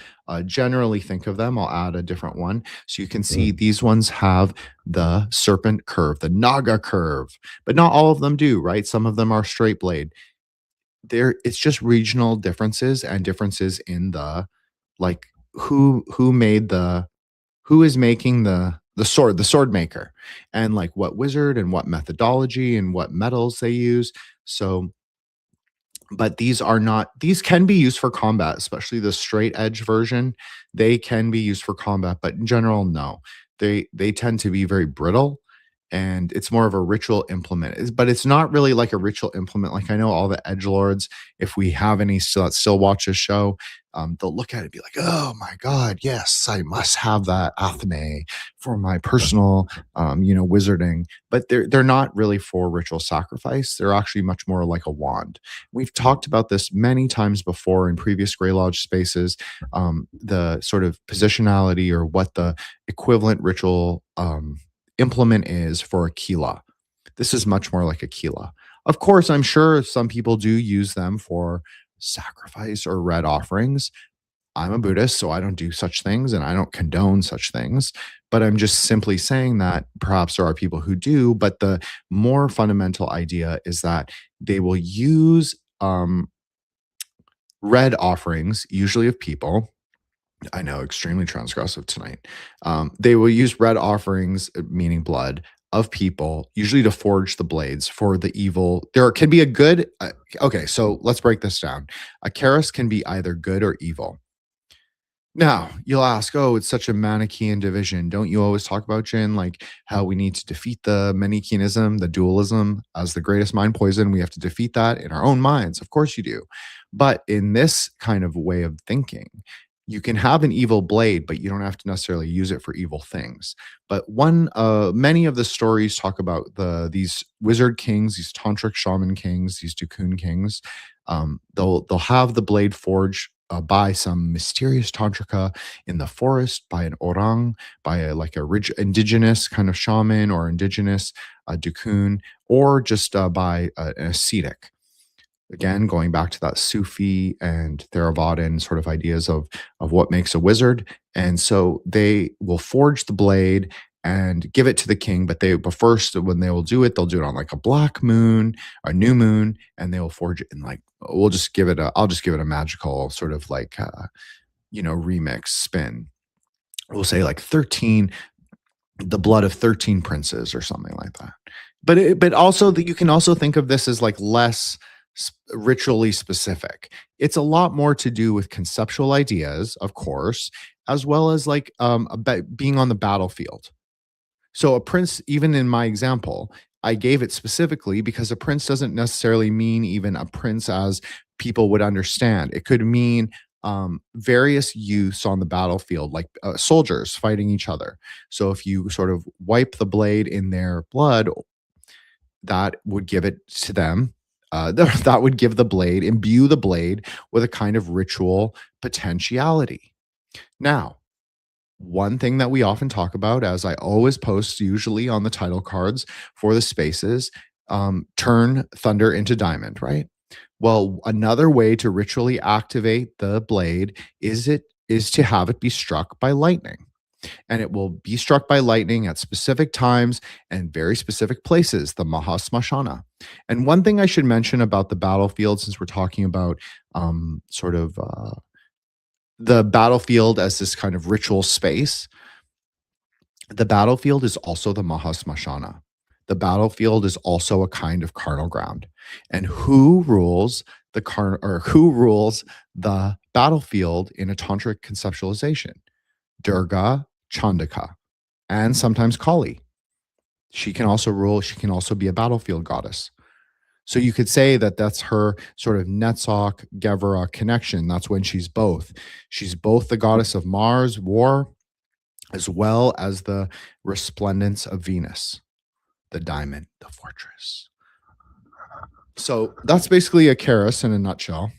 generally think of them. I'll add a different one. So you can see these ones have the serpent curve, the Naga curve, but not all of them do, right? Some of them are straight blade. It's just regional differences and differences in the like who made the who is making the sword maker, and like what wizard and what methodology and what metals they use. So but these can be used for combat, especially the straight edge version. They can be used for combat, but in general, no. They tend to be very brittle, and it's more of a ritual implement. But it's not really like a ritual implement. Like I know all the edge lords, if we have any still watch this show, they'll look at it and be like, "Oh my god, yes, I must have that athame for my personal, wizarding." But they're not really for ritual sacrifice. They're actually much more like a wand. We've talked about this many times before in previous Grey Lodge spaces, the sort of positionality or what the equivalent ritual implement is for a kila. This is much more like a kila. Of course, I'm sure some people do use them for sacrifice or red offerings. I'm a Buddhist, so I don't do such things and I don't condone such things. But I'm just simply saying that perhaps there are people who do. But the more fundamental idea is that they will use red offerings, usually of people. I know, extremely transgressive tonight. They will use red offerings, meaning blood, of people, usually to forge the blades for the evil. There can be a good. Okay, so let's break this down. A keris can be either good or evil. Now, you'll ask, oh, it's such a Manichaean division. Don't you always talk about, Jin, like how we need to defeat the Manichaeanism, the dualism as the greatest mind poison? We have to defeat that in our own minds. Of course you do. But in this kind of way of thinking, You can have an evil blade, but you don't have to necessarily use it for evil things. But many of the stories talk about these wizard kings, these tantric shaman kings, these Dukun kings. They'll have the blade forged by some mysterious tantrika in the forest, by an orang, by like a rich indigenous kind of shaman or indigenous Dukun, or just by an ascetic. Again, going back to that Sufi and Theravadan sort of ideas of what makes a wizard. And so they will forge the blade and give it to the king, but first when they will do it, they'll do it on like a black moon, a new moon, and they will forge it in like I'll just give it a magical sort of like remix spin. We'll say like 13, the blood of 13 princes or something like that. But also that you can also think of this as like less ritually specific. It's a lot more to do with conceptual ideas, of course, as well as like being on the battlefield. So a prince, even in my example, I gave it specifically because a prince doesn't necessarily mean even a prince as people would understand. It could mean various youths on the battlefield, like soldiers fighting each other. So if you sort of wipe the blade in their blood, that would give it to them. That would give the blade, imbue the blade with a kind of ritual potentiality. Now, one thing that we often talk about, as I always post usually on the title cards for the spaces, turn thunder into diamond, right? Well, another way to ritually activate the blade is to have it be struck by lightning. And it will be struck by lightning at specific times and very specific places, the Mahasmashana. And one thing I should mention about the battlefield, since we're talking about sort of the battlefield as this kind of ritual space, the battlefield is also the Mahasmashana. The battlefield is also a kind of carnal ground. And who rules the battlefield in a tantric conceptualization? Durga, Chandika, and sometimes Kali. She can also be a battlefield goddess. So you could say that that's her sort of Netzach Gevurah connection. That's when she's both. She's both the goddess of Mars, war, as well as the resplendence of Venus, the diamond, the fortress. So that's basically a Keras in a nutshell.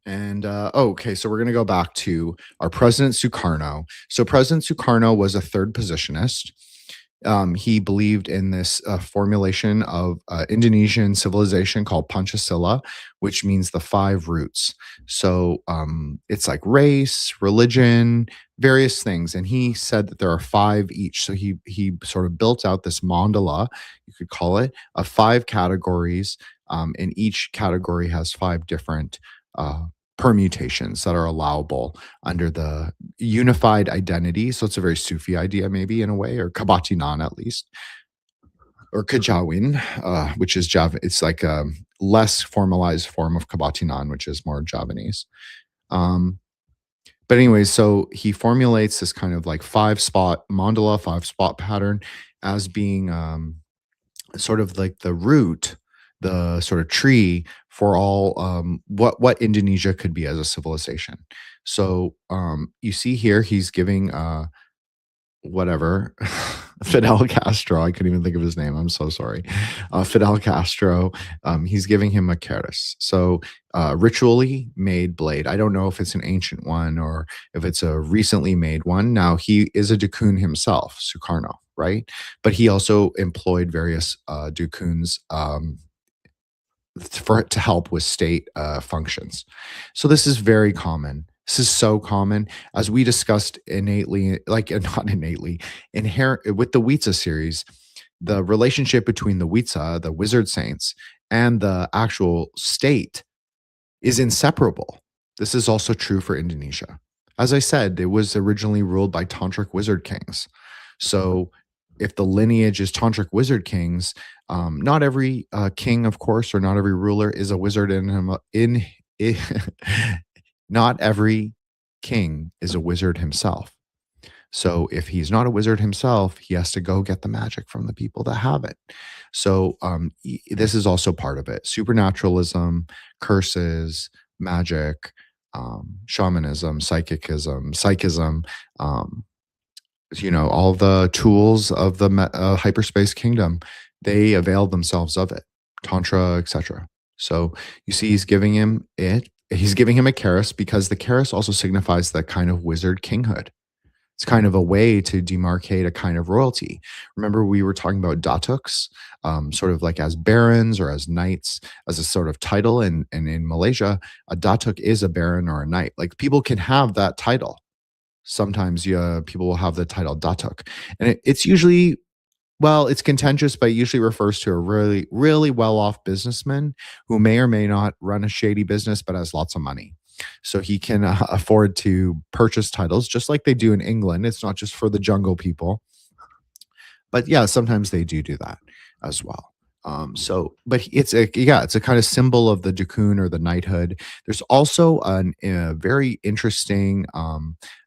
And okay, so we're going to go back to our President Sukarno. So President Sukarno was a third positionist. He believed in this formulation of Indonesian civilization called Pancasila, which means the five roots. So it's like race, religion, various things. And he said that there are five each. So he sort of built out this mandala, you could call it, of five categories. And each category has five different permutations that are allowable under the unified identity. So it's a very Sufi idea, maybe in a way, or Kebatinan at least, or Kejawin, which is Java. It's like a less formalized form of Kebatinan, which is more Javanese. But anyways, so he formulates this kind of like five-spot mandala, five-spot pattern as being sort of like the root, the sort of tree for all what Indonesia could be as a civilization. So you see here, he's giving whatever Fidel Castro. I couldn't even think of his name. I'm so sorry. Fidel Castro. He's giving him a keris. So ritually made blade. I don't know if it's an ancient one or if it's a recently made one. Now he is a Dukun himself, Sukarno, right? But he also employed various Dukuns to help with state functions. So this is very common. This is so common, as we discussed innately, like not innately, inherent with the Witsa series. The relationship between the Witsa, the wizard saints, and the actual state is inseparable. This is also true for Indonesia. As I said, it was originally ruled by tantric wizard kings. So if the lineage is tantric wizard kings, not every king, of course, or not every ruler is a wizard not every king is a wizard himself. So if he's not a wizard himself, he has to go get the magic from the people that have it. So this is also part of it. Supernaturalism, curses, magic, shamanism, psychism, um, all the tools of the hyperspace kingdom, they availed themselves of it, Tantra, etc. So you see, he's giving him it. He's giving him a Karis because the Karis also signifies that kind of wizard kinghood. It's kind of a way to demarcate a kind of royalty. Remember, we were talking about Datuks, sort of like as barons or as knights, as a sort of title. And in Malaysia, a Datuk is a baron or a knight. Like people can have that title. Sometimes people will have the title Datuk. And it's usually, well, it's contentious, but it usually refers to a really, really well off businessman who may or may not run a shady business, but has lots of money. So he can afford to purchase titles just like they do in England. It's not just for the jungle people. But yeah, sometimes they do that as well. But it's a kind of symbol of the Dukun or the knighthood. There's also a very interesting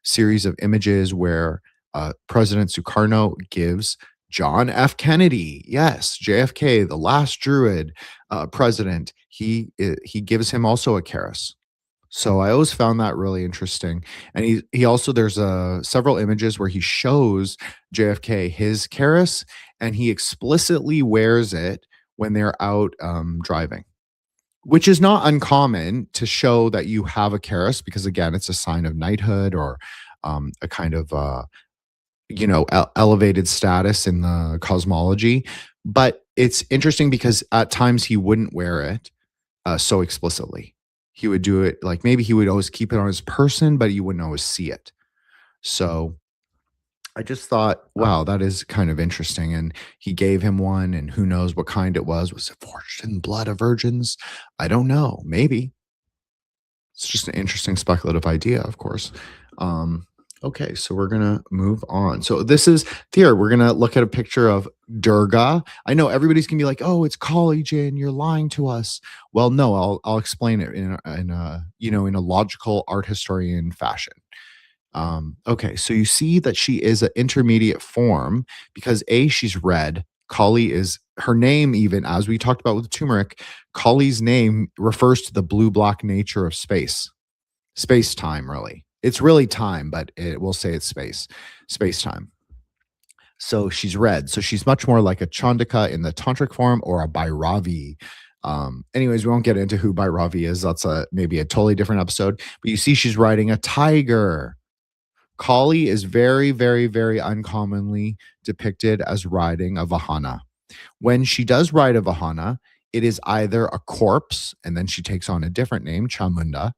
series of images where President Sukarno gives John F. Kennedy, yes, JFK, the last Druid president, he gives him also a Karis. So I always found that really interesting. And he also there's several images where he shows JFK his Karis and he explicitly wears it when they're out driving, which is not uncommon to show that you have a Karis because again, it's a sign of knighthood or a kind of elevated status in the cosmology. But it's interesting because at times he wouldn't wear it so explicitly. He would do it like maybe he would always keep it on his person, but you wouldn't always see it. So I just thought, wow, that is kind of interesting. And he gave him one, and who knows what kind it was. Was it forged in blood of virgins? I don't know. Maybe. It's just an interesting speculative idea, of course. Okay, so we're gonna move on. So this is here. We're gonna look at a picture of Durga. I know everybody's gonna be like, "Oh, it's Kali, Jin. You're lying to us." Well, no, I'll explain it in a logical art historian fashion. Okay, so you see that she is an intermediate form because she's red. Kali is her name, even as we talked about with turmeric. Kali's name refers to the blue-black nature of space time. Really, it's really time, but we'll say it's space time. So she's red. So she's much more like a Chandika in the tantric form or a Bhairavi. Anyways, we won't get into who Bhairavi is. That's maybe a totally different episode. But you see, she's riding a tiger. Kali is very, very, very uncommonly depicted as riding a Vahana. When she does ride a Vahana, it is either a corpse, and then she takes on a different name, Chamunda,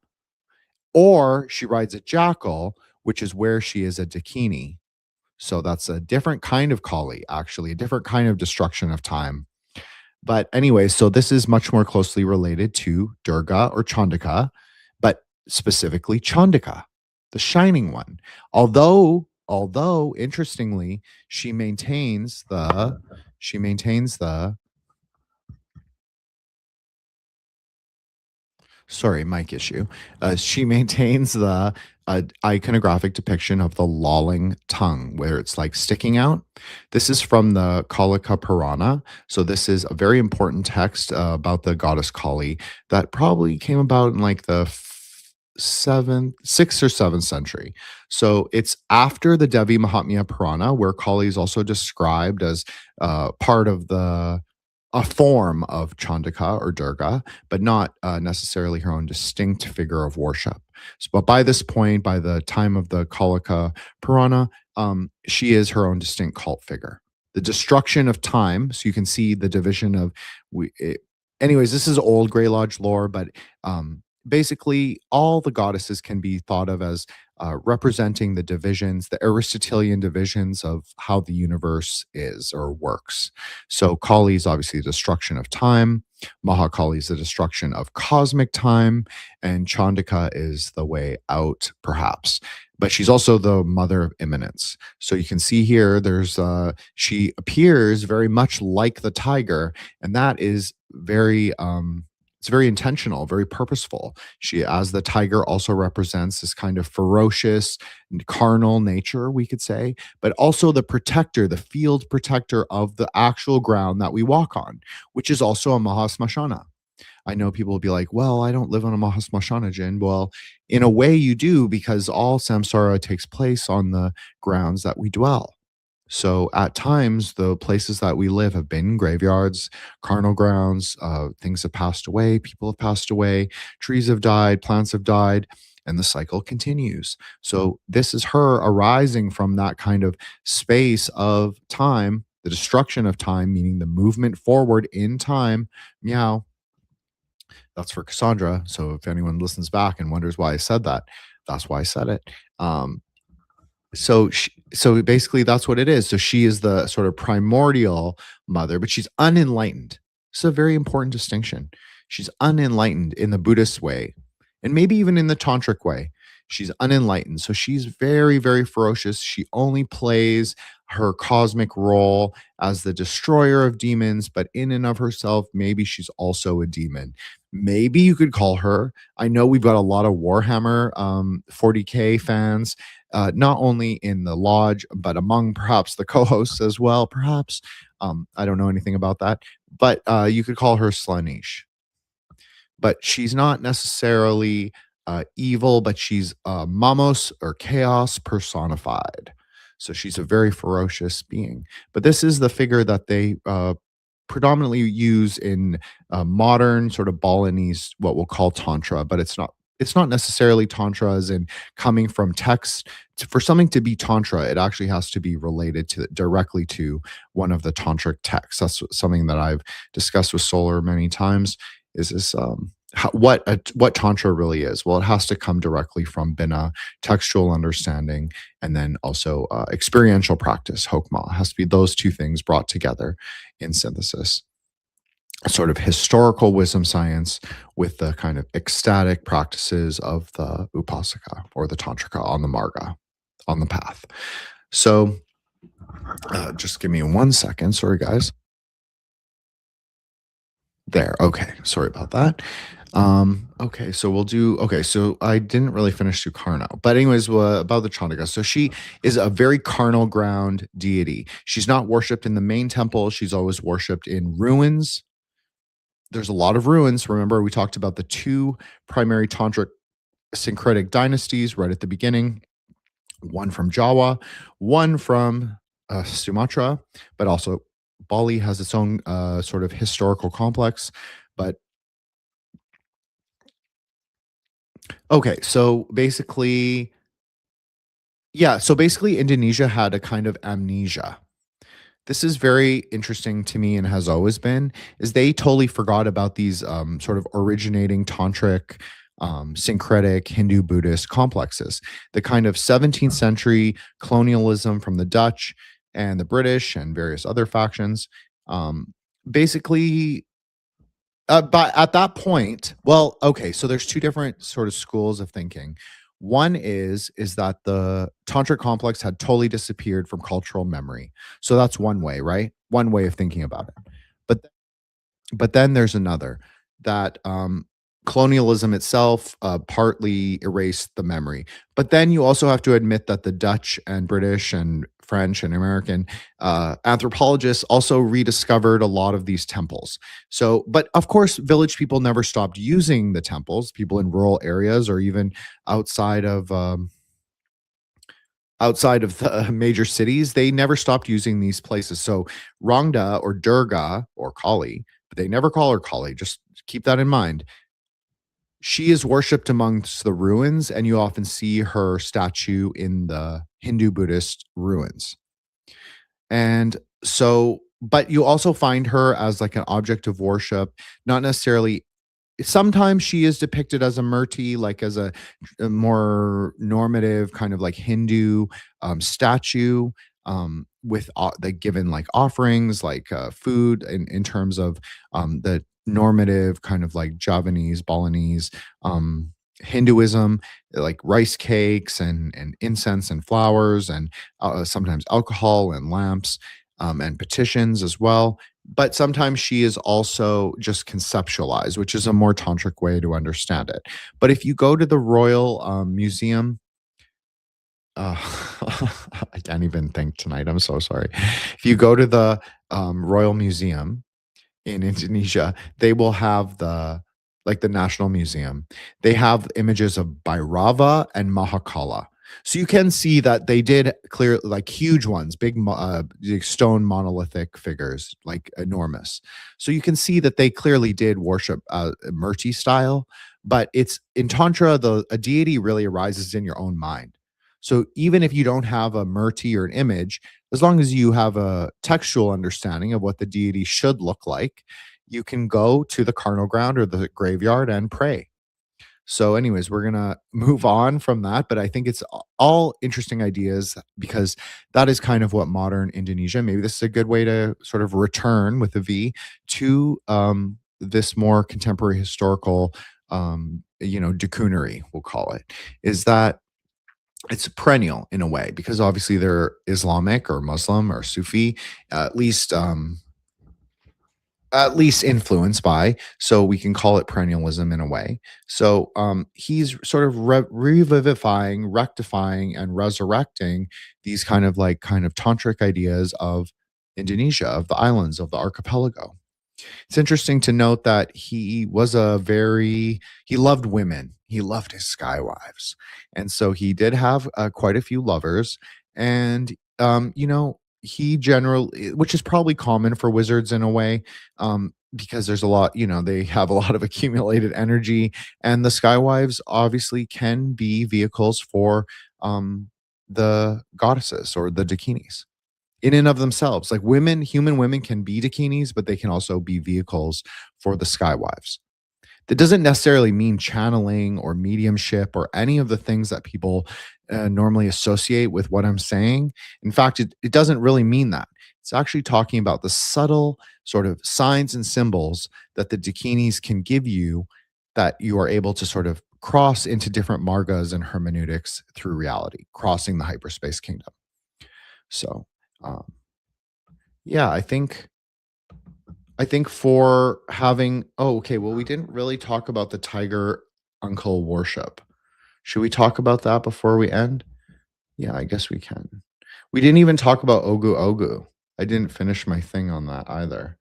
or she rides a jackal, which is where she is a Dakini. So that's a different kind of Kali, actually, a different kind of destruction of time. But anyway, so this is much more closely related to Durga or Chandika, but specifically Chandika, the shining one. Although interestingly, she maintains the sorry, mic issue. She maintains the iconographic depiction of the lolling tongue, where it's like sticking out. This is from the Kalika Purana. So this is a very important text about the goddess Kali that probably came about in like the 6th or 7th century. So it's after the Devi Mahatmya Purana, where Kali is also described as part of a form of Chandika or Durga, but not necessarily her own distinct figure of worship. So, but by this point, by the time of the Kalika Purana, she is her own distinct cult figure. The destruction of time, so you can see the division of anyways, this is old Grey Lodge lore, but basically all the goddesses can be thought of as representing the divisions, the Aristotelian divisions of how the universe is or works. So Kali is obviously the destruction of time, Mahakali is the destruction of cosmic time, and Chandika is the way out, perhaps. But she's also the mother of immanence. So you can see here, she appears very much like the tiger, and that is very it's very intentional, very purposeful. She, as the tiger, also represents this kind of ferocious and carnal nature, we could say, but also the protector, the field protector of the actual ground that we walk on, which is also a Mahasmashana. I know people will be like, well, I don't live on a Mahasmashana Jinn. Well, in a way you do, because all samsara takes place on the grounds that we dwell. So at times, the places that we live have been graveyards, carnal grounds, things have passed away, people have passed away, trees have died, plants have died, and the cycle continues. So this is her arising from that kind of space of time, the destruction of time, meaning the movement forward in time. Meow. That's for Cassandra. So if anyone listens back and wonders why I said that, that's why I said it. So basically that's what it is. So she is the sort of primordial mother, but she's unenlightened. It's a very important distinction. She's unenlightened in the Buddhist way, and maybe even in the tantric way. She's unenlightened. So she's very, very ferocious. She only plays her cosmic role as the destroyer of demons, but in and of herself, maybe she's also a demon. Maybe you could call her. I know we've got a lot of Warhammer 40K fans, not only in the lodge, but among perhaps the co-hosts as well. Perhaps I don't know anything about that, but you could call her Slaanesh. But she's not necessarily evil, but she's Mamos or chaos personified. So she's a very ferocious being. But this is the figure that they predominantly use in modern sort of Balinese, what we'll call tantra, but it's not necessarily tantra as in coming from text. For something to be tantra, it actually has to be related to directly to one of the tantric texts. That's something that I've discussed with Solar many times. Is this what tantra really is? Well, it has to come directly from bina, textual understanding, and then also experiential practice, hokmah. It has to be those two things brought together in synthesis. A sort of historical wisdom science with the kind of ecstatic practices of the upasaka or the tantrika on the marga, on the path. So just give me 1 second. Sorry, guys. There. Okay. Sorry about that. Okay, so we'll do okay, so I didn't really finish Sukarno. But anyways, about the Chandika. So she is a very carnal ground deity. She's not worshipped in the main temple, she's always worshipped in ruins. There's a lot of ruins. Remember, we talked about the two primary tantric syncretic dynasties right at the beginning. One from Jawa, one from Sumatra, but also Bali has its own sort of historical complex. But okay, so basically, yeah, so basically, Indonesia had a kind of amnesia. This is very interesting to me and has always been, is they totally forgot about these sort of originating tantric, syncretic Hindu Buddhist complexes. The kind of 17th century colonialism from the Dutch and the British and various other factions. Basically, but at that point, well, okay, so there's two different sort of schools of thinking. One is that the tantric complex had totally disappeared from cultural memory. So that's one way, right? One way of thinking about it. But but then there's another that colonialism itself partly erased the memory. But then you also have to admit that the Dutch and British and French and American anthropologists also rediscovered a lot of these temples. So, but of course, village people never stopped using the temples. People in rural areas or even outside of outside of the major cities, they never stopped using these places. So Rangda or Durga or Kali, but they never call her Kali. Just keep that in mind. She is worshipped amongst the ruins, and you often see her statue in the Hindu Buddhist ruins. And so, but you also find her as like an object of worship, not necessarily. Sometimes she is depicted as a murti, like as a more normative kind of like Hindu statue, with like given like offerings, like food in terms of the normative kind of like Javanese, Balinese Hinduism, like rice cakes and incense and flowers and sometimes alcohol and lamps and petitions as well. But sometimes she is also just conceptualized, which is a more tantric way to understand it. But if you go to the Royal Museum, uh, I can't even think tonight. I'm so sorry. If you go to the Royal Museum in Indonesia, they will have like the National Museum, they have images of Bhairava and Mahakala. So you can see that they did clear like huge ones, big stone monolithic figures, like enormous. So you can see that they clearly did worship Murti style, but it's in Tantra, a deity really arises in your own mind. So even if you don't have a Murti or an image, as long as you have a textual understanding of what the deity should look like, you can go to the carnal ground or the graveyard and pray. So, anyways, we're gonna move on from that, but I think it's all interesting ideas because that is kind of what modern Indonesia. Maybe this is a good way to sort of return with a V to this more contemporary historical, Dukunery, we'll call it. Is that it's perennial in a way because obviously they're Islamic or Muslim or Sufi, at least influenced by, so we can call it perennialism in a way. So he's sort of revivifying, rectifying, and resurrecting these kind of tantric ideas of Indonesia, of the islands, of the archipelago. It's interesting to note that he loved women. He loved his sky wives. And so he did have quite a few lovers. And, he generally, which is probably common for wizards in a way, because there's a lot, they have a lot of accumulated energy. And the sky wives obviously can be vehicles for the goddesses or the dakinis in and of themselves. Like human women can be dakinis, but they can also be vehicles for the skywives. That doesn't necessarily mean channeling or mediumship or any of the things that people normally associate with what I'm saying. In fact, it doesn't really mean that. It's actually talking about the subtle sort of signs and symbols that the dakinis can give you that you are able to sort of cross into different margas and hermeneutics through reality, crossing the hyperspace kingdom. So, um, yeah, I think for having okay, well, we didn't really talk about the tiger uncle worship. Should we talk about that before we end? Yeah, I guess we can. We didn't even talk about Ogu Ogu. I didn't finish my thing on that either.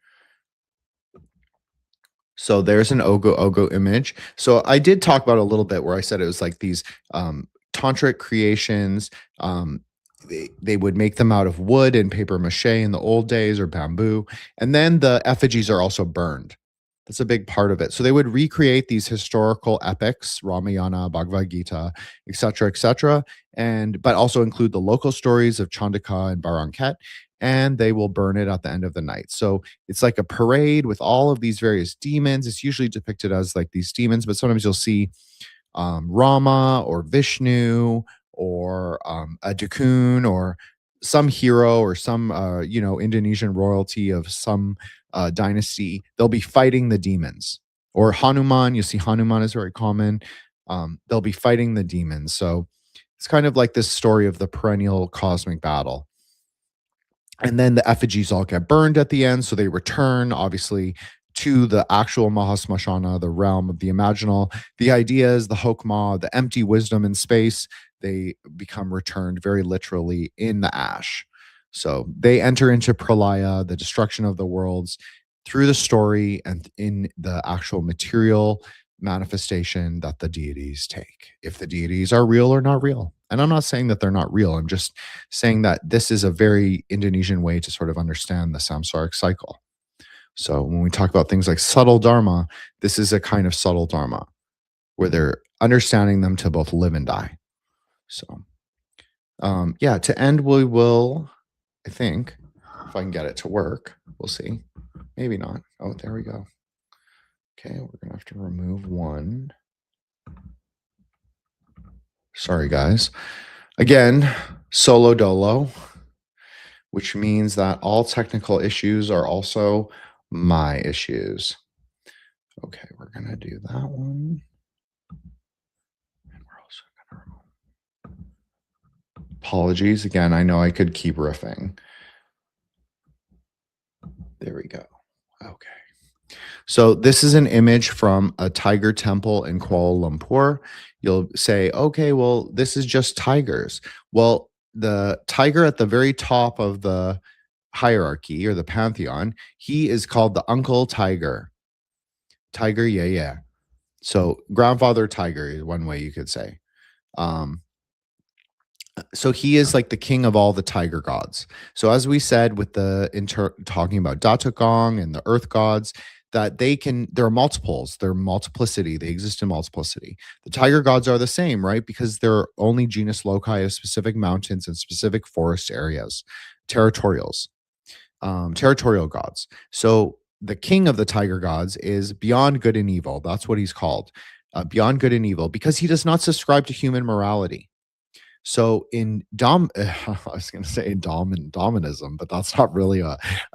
So there's an Ogo Ogo image. So I did talk about it a little bit where I said it was like these tantric creations. They would make them out of wood and paper mache in the old days or bamboo. And then the effigies are also burned. That's a big part of it. So they would recreate these historical epics, Ramayana, Bhagavad Gita, et cetera, and but also include the local stories of Chandaka and Baranket, and they will burn it at the end of the night. So it's like a parade with all of these various demons. It's usually depicted as like these demons, but sometimes you'll see Rama or Vishnu or a Dukun or some hero or some Indonesian royalty of some dynasty. They'll be fighting the demons. Or Hanuman, you see Hanuman is very common. They'll be fighting the demons. So it's kind of like this story of the perennial cosmic battle. And then the effigies all get burned at the end, so they return, obviously, to the actual Mahasmashana, the realm of the imaginal. The idea is the Hokmah, the empty wisdom in space, they become returned very literally in the ash. So they enter into Pralaya, the destruction of the worlds, through the story and in the actual material manifestation that the deities take. If the deities are real or not real. And I'm not saying that they're not real. I'm just saying that this is a very Indonesian way to sort of understand the samsaric cycle. So when we talk about things like subtle dharma, this is a kind of subtle dharma where they're understanding them to both live and die. So, yeah, to end, we will, I think, if I can get it to work, we'll see. Maybe not. Oh, there we go. Okay, we're going to have to remove one. Sorry, guys. Again, solo dolo, which means that all technical issues are also my issues. Okay, we're going to do that one. And we're also going to remove. Apologies. Again, I know I could keep riffing. There we go. Okay. So this is an image from a tiger temple in Kuala Lumpur. You'll say, okay, well, this is just tigers. Well, the tiger at the very top of the hierarchy or the pantheon, he is called the Uncle Tiger. Tiger, yeah, yeah. So grandfather tiger is one way you could say. Um, so he is like the king of all the tiger gods. So as we said with the talking about Datuk Gong and the earth gods, that there are multiples, they're multiplicity, they exist in multiplicity. The tiger gods are the same, right? Because they're only genus loci of specific mountains and specific forest areas, territorials, territorial gods. So the king of the tiger gods is beyond good and evil. That's what he's called, beyond good and evil, because he does not subscribe to human morality. So in I was going to say Dominism, but that's not really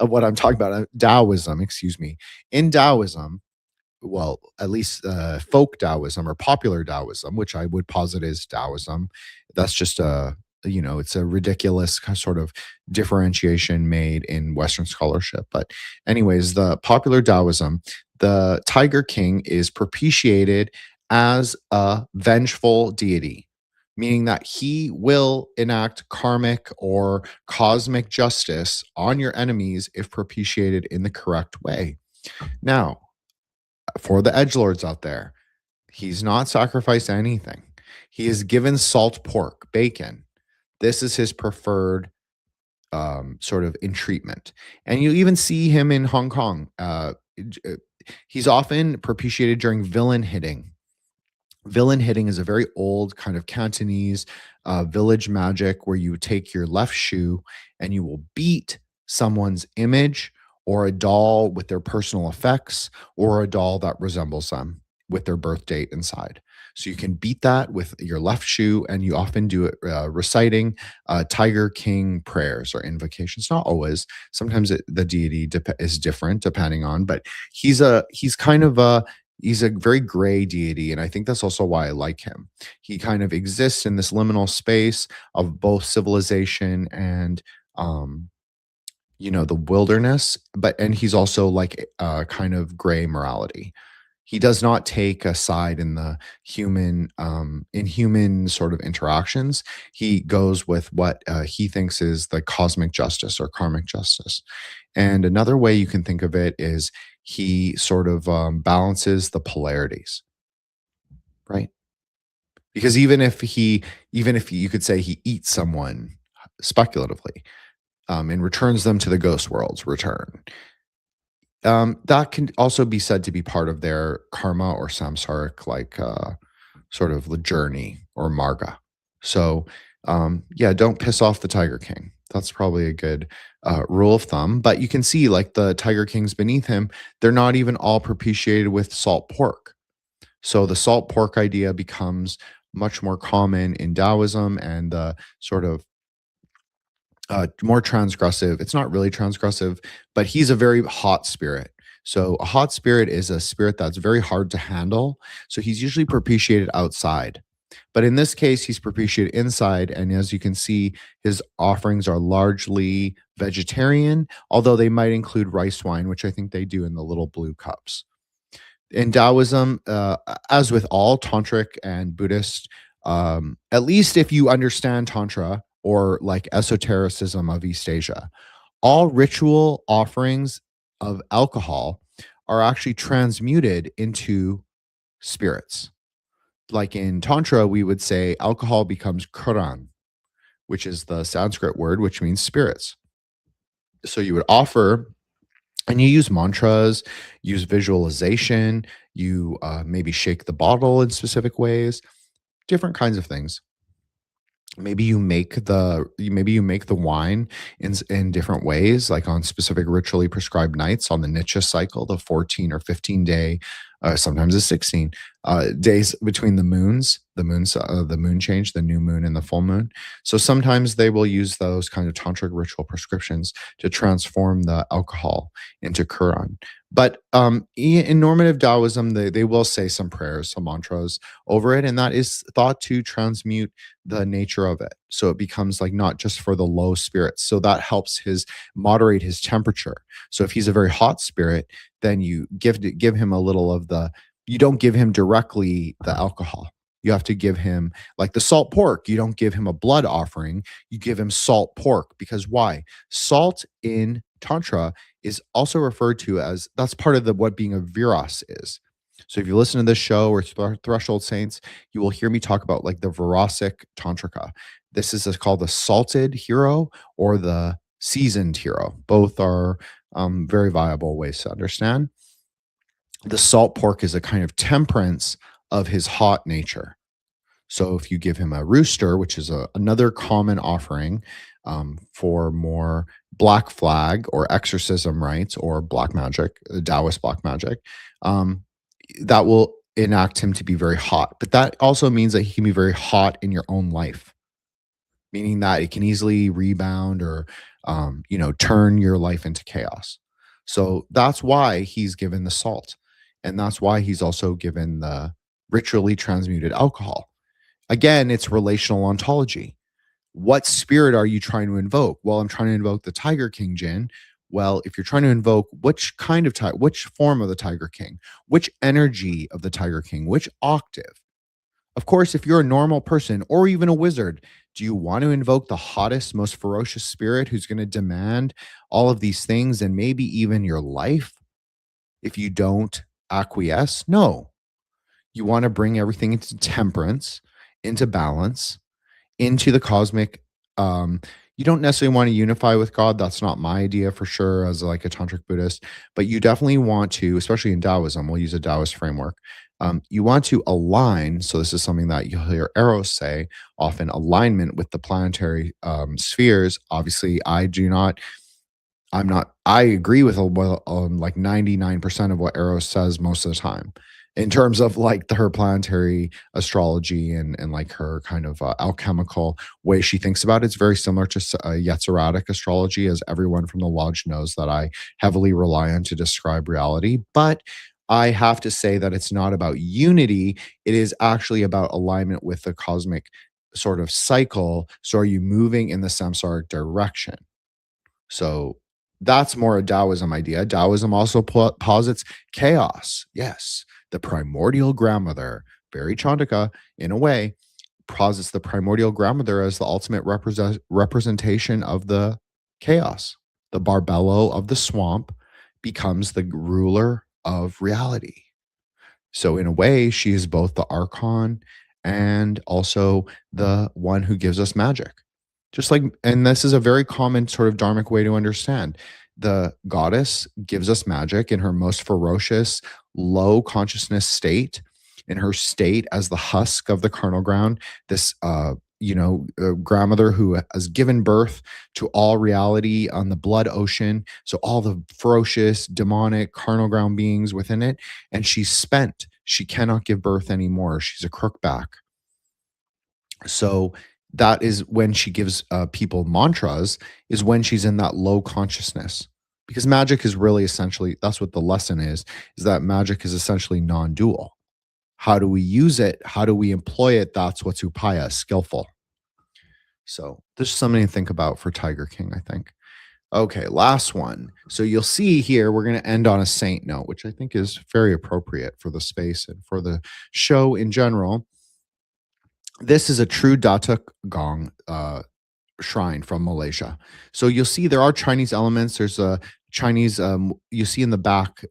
what I'm talking about. Daoism, excuse me. In Daoism, well, at least folk Taoism or popular Taoism, which I would posit is Taoism. That's just it's a ridiculous sort of differentiation made in Western scholarship. But, anyways, the popular Taoism, the Tiger King is propitiated as a vengeful deity, meaning that he will enact karmic or cosmic justice on your enemies if propitiated in the correct way. Now, for the edgelords out there, he's not sacrificed anything. He is given salt pork, bacon. This is his preferred sort of entreatment. And you even see him in Hong Kong. He's often propitiated during villain hitting. Villain hitting is a very old kind of Cantonese village magic where you take your left shoe and you will beat someone's image or a doll with their personal effects or a doll that resembles them with their birth date inside. So you can beat that with your left shoe, and you often do it reciting Tiger King prayers or invocations. Not always. Sometimes the deity is different depending on, but he's kind of he's a very gray deity, and I think that's also why I like him. He kind of exists in this liminal space of both civilization and the wilderness, and he's also like kind of gray morality. He does not take a side in the human sort of interactions. He goes with what he thinks is the cosmic justice or karmic justice. And another way you can think of it is he sort of balances the polarities, right? Because even if you could say he eats someone speculatively, and returns them to the ghost world's return, that can also be said to be part of their karma or samsaric, like sort of journey or marga. So, yeah, don't piss off the Tiger King. That's probably a good rule of thumb. But you can see, like the Tiger Kings beneath him, they're not even all propitiated with salt pork. So the salt pork idea becomes much more common in Taoism, and the sort of more transgressive. It's not really transgressive, but he's a very hot spirit. So a hot spirit is a spirit that's very hard to handle. So he's usually propitiated outside. But in this case, he's propitiated inside. And as you can see, his offerings are largely vegetarian, although they might include rice wine, which I think they do in the little blue cups. In Taoism, as with all tantric and Buddhist, at least if you understand Tantra or like esotericism of East Asia, all ritual offerings of alcohol are actually transmuted into spirits. Like in Tantra, we would say alcohol becomes Quran, which is the Sanskrit word, which means spirits. So you would offer, and you use mantras, use visualization, you maybe shake the bottle in specific ways, different kinds of things. Maybe you make the wine in different ways, like on specific ritually prescribed nights on the Nietzsche cycle, the 14 or 15 day, sometimes it's 16 days between the moon change, the new moon and the full moon. So sometimes they will use those kind of tantric ritual prescriptions to transform the alcohol into Quran. But in normative Taoism, they will say some prayers, some mantras over it, and that is thought to transmute the nature of it. So it becomes like not just for the low spirits. So that helps moderate his temperature. So if he's a very hot spirit, then you give him a little of you don't give him directly the alcohol. You have to give him like the salt pork. You don't give him a blood offering. You give him salt pork, because why? Salt in Tantra is also referred to as, that's part of what being a viras is. So if you listen to this show or Threshold Saints, you will hear me talk about like the Verosic Tantrika. This is called the salted hero or the seasoned hero. Both are very viable ways to understand. The salt pork is a kind of temperance of his hot nature. So if you give him a rooster, which is another common offering for more black flag or exorcism rites or black magic, Taoist black magic, um, that will enact him to be very hot. But that also means that he can be very hot in your own life, meaning that it can easily rebound or, turn your life into chaos. So that's why he's given the salt. And that's why he's also given the ritually transmuted alcohol. Again, it's relational ontology. What spirit are you trying to invoke? Well, I'm trying to invoke the Tiger King Jin. Well, if you're trying to invoke which kind of which form of the Tiger King, which energy of the Tiger King, which octave? Of course, if you're a normal person or even a wizard, do you want to invoke the hottest, most ferocious spirit who's going to demand all of these things and maybe even your life if you don't acquiesce? No. You want to bring everything into temperance, into balance, into the cosmic. You don't necessarily want to unify with God. That's not my idea for sure as like a tantric Buddhist, but you definitely want to, especially in Taoism, we'll use a Taoist framework. You want to align. So this is something that you'll hear Eros say often: alignment with the planetary spheres. Obviously, I agree with like 99% of what Eros says most of the time in terms of like her planetary astrology and like her kind of alchemical way she thinks about it. It's very similar to Yetziradic astrology, as everyone from the lodge knows that I heavily rely on to describe reality. But I have to say that it's not about unity. It is actually about alignment with the cosmic sort of cycle. So are you moving in the samsaric direction? So that's more a Taoism idea. Taoism also posits chaos. Yes, the primordial grandmother, very Chandaka in a way, posits the primordial grandmother as the ultimate representation of the chaos. The Barbello of the swamp becomes the ruler of reality. So in a way, she is both the archon and also the one who gives us magic. Just like, and this is a very common sort of dharmic way to understand. The goddess gives us magic in her most ferocious, low consciousness state, in her state as the husk of the carnal ground, this grandmother who has given birth to all reality on the blood ocean. So all the ferocious, demonic, carnal ground beings within it. And she's spent. She cannot give birth anymore. She's a crookback. So that is when she gives people mantras, is when she's in that low consciousness. Because magic is really essentially, that's what the lesson is that magic is essentially non-dual. How do we use it? How do we employ it? That's what's upaya, skillful. So there's something to think about for Tiger King, I think. Okay, last one. So you'll see here, we're going to end on a saint note, which I think is very appropriate for the space and for the show in general. This is a true Datuk Gong shrine from Malaysia. So you'll see there are Chinese elements. There's a Chinese, you see in the back,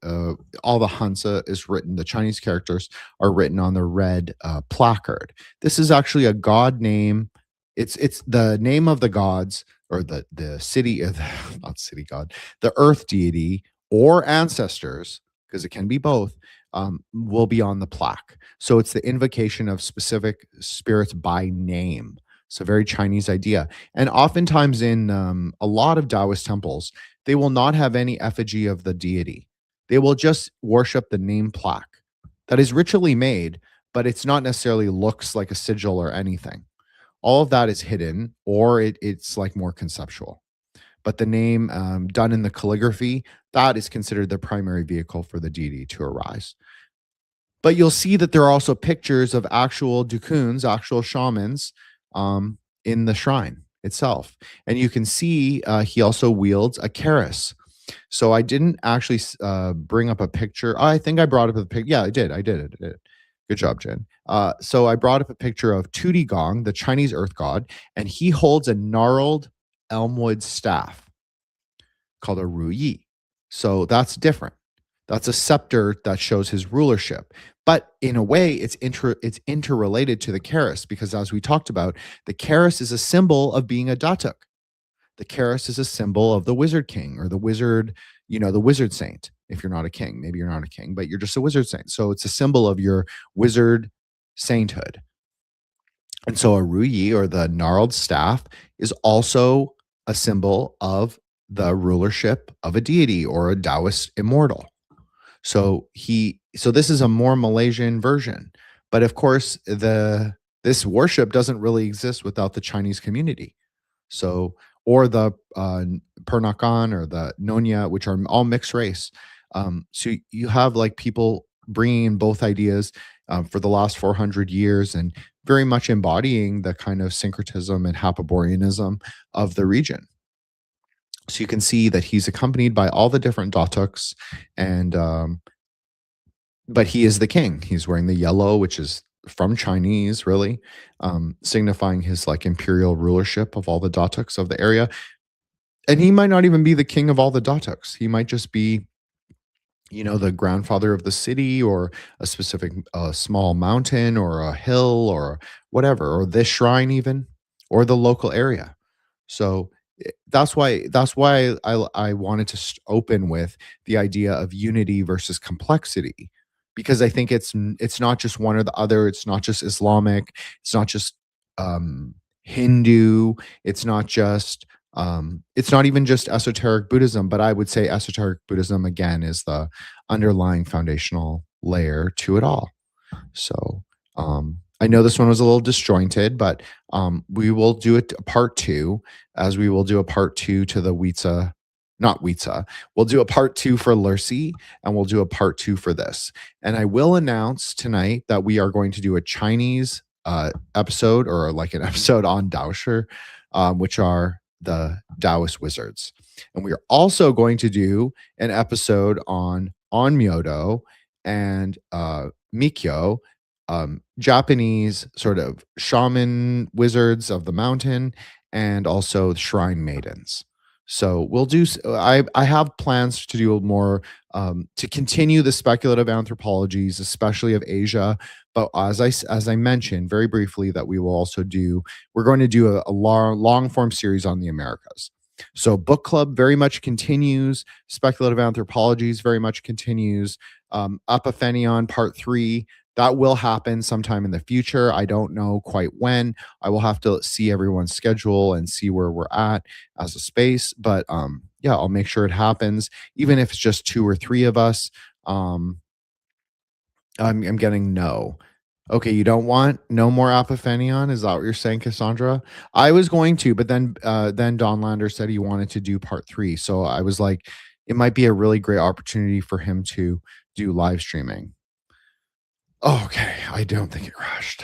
all the Hansa is written, the Chinese characters are written on the red placard. This is actually a god name. It's the name of the gods or the city, not city god, the earth deity or ancestors, because it can be both, will be on the plaque. So it's the invocation of specific spirits by name. It's a very Chinese idea. And oftentimes in a lot of Taoist temples, they will not have any effigy of the deity. They will just worship the name plaque that is ritually made, but it's not necessarily looks like a sigil or anything. All of that is hidden, or it's like more conceptual. But the name done in the calligraphy, that is considered the primary vehicle for the deity to arise. But you'll see that there are also pictures of actual dukuns, actual shamans, in the shrine itself. And you can see he also wields a keris. So I didn't actually bring up a picture. I think I brought up a picture. Yeah, I did. Good job, Jen. So I brought up a picture of Tudi Gong, the Chinese earth god, and he holds a gnarled elmwood staff called a ruyi. So that's different. That's a scepter that shows his rulership. But in a way, it's interrelated to the Keris because, as we talked about, the Keris is a symbol of being a Datuk. The Keris is a symbol of the Wizard King or the wizard, the Wizard Saint. If you're not a king, maybe you're not a king, but you're just a Wizard Saint. So it's a symbol of your wizard sainthood. And so a Ruyi, or the gnarled staff, is also a symbol of the rulership of a deity or a Taoist immortal. So this is a more Malaysian version. But of course, this worship doesn't really exist without the Chinese community. So, or the Pernakan or the Nonya, which are all mixed race. So you have like people bringing in both ideas for the last 400 years and very much embodying the kind of syncretism and Hapaboreanism of the region. So you can see that he's accompanied by all the different Datuks, and but he is the king. He's wearing the yellow, which is from Chinese, really, signifying his like imperial rulership of all the Datuks of the area. And he might not even be the king of all the Datuks. He might just be, the grandfather of the city, or a specific small mountain or a hill or whatever, or this shrine even, or the local area. So that's why I wanted to open with the idea of unity versus complexity, because I think it's not just one or the other. It's not just Islamic. It's not just Hindu. It's not even just esoteric Buddhism, but I would say esoteric Buddhism again is the underlying foundational layer to it all. So I know this one was a little disjointed, but we will do it a part two, as we will do a part two to the Witsa, not Witsa. We'll do a part two for Lursi, and we'll do a part two for this. And I will announce tonight that we are going to do a Chinese episode, or like an episode on Daoshi, which are the Taoist wizards. And we are also going to do an episode on Onmyodo and Mikyo, Japanese sort of shaman wizards of the mountain, and also shrine maidens. So we'll do. I have plans to do more, to continue the speculative anthropologies, especially of Asia. But as I mentioned very briefly, that we're going to do a long form series on the Americas. So book club very much continues. Speculative anthropologies very much continues. Epiphanion part 3, that will happen sometime in the future. I don't know quite when. I will have to see everyone's schedule and see where we're at as a space. But yeah, I'll make sure it happens, even if it's just 2 or 3 of us. I'm getting no. Okay, you don't want no more Epiphanion? Is that what you're saying, Cassandra? I was going to, but then Don Lander said he wanted to do part 3. So I was like, it might be a really great opportunity for him to do live streaming. Okay, I don't think it crashed.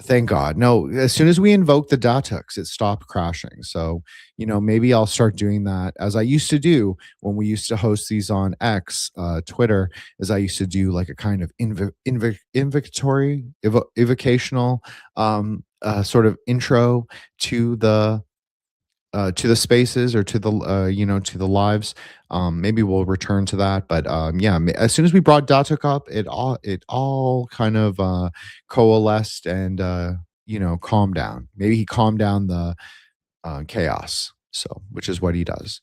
Thank God. No, as soon as we invoked the Datuks, it stopped crashing. So, maybe I'll start doing that as I used to do when we used to host these on X, Twitter, as I used to do like a kind of evocational sort of intro to the spaces, or to the lives. Maybe we'll return to that, but yeah, as soon as we brought Datuk up, it all kind of coalesced and calmed down. Maybe he calmed down the chaos, so, which is what he does.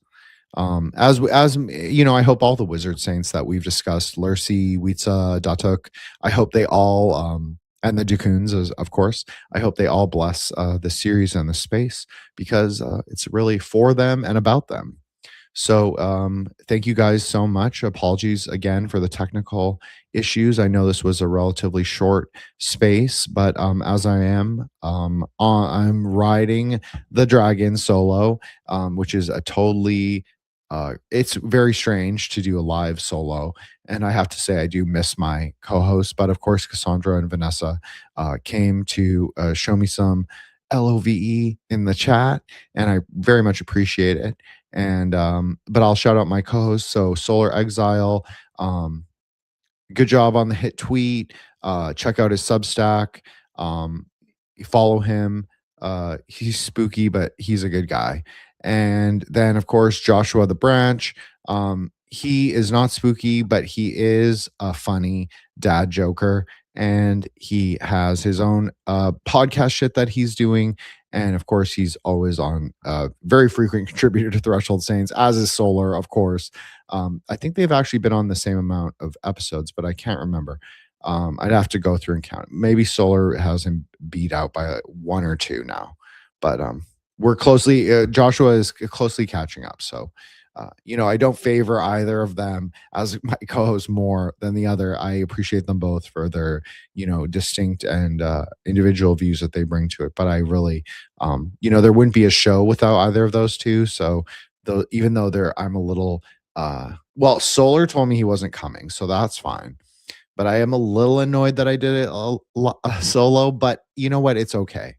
As I hope all the wizard saints that we've discussed, Lursi, Witsa, Datuk, I hope they all, and the Dukuns, of course, I hope they all bless the series and the space, because it's really for them and about them. So thank you guys so much. Apologies again for the technical issues. I know this was a relatively short space, but as I'm riding the dragon solo, which is a totally it's very strange to do a live solo. And I have to say, I do miss my co-host, but of course, Cassandra and Vanessa came to show me some LOVE in the chat, and I very much appreciate it. And but I'll shout out my co-host. So Solar Exile, good job on the hit tweet. Check out his Substack. Follow him. He's spooky, but he's a good guy. And then, of course, Joshua the Branch. he is not spooky, but he is a funny dad joker, and he has his own podcast shit that he's doing. And of course, he's always on very frequent contributor to Threshold Saints, as is Solar, of course. I think they've actually been on the same amount of episodes, but I can't remember. I'd have to go through and count. Maybe Solar has him beat out by one or two now, but we're closely. Joshua is closely catching up. So, I don't favor either of them as my co-host more than the other. I appreciate them both for their, distinct and individual views that they bring to it. But I really, there wouldn't be a show without either of those two. So, though, even though I'm a little, well, Solar told me he wasn't coming, so that's fine. But I am a little annoyed that I did it solo. But you know what? It's okay.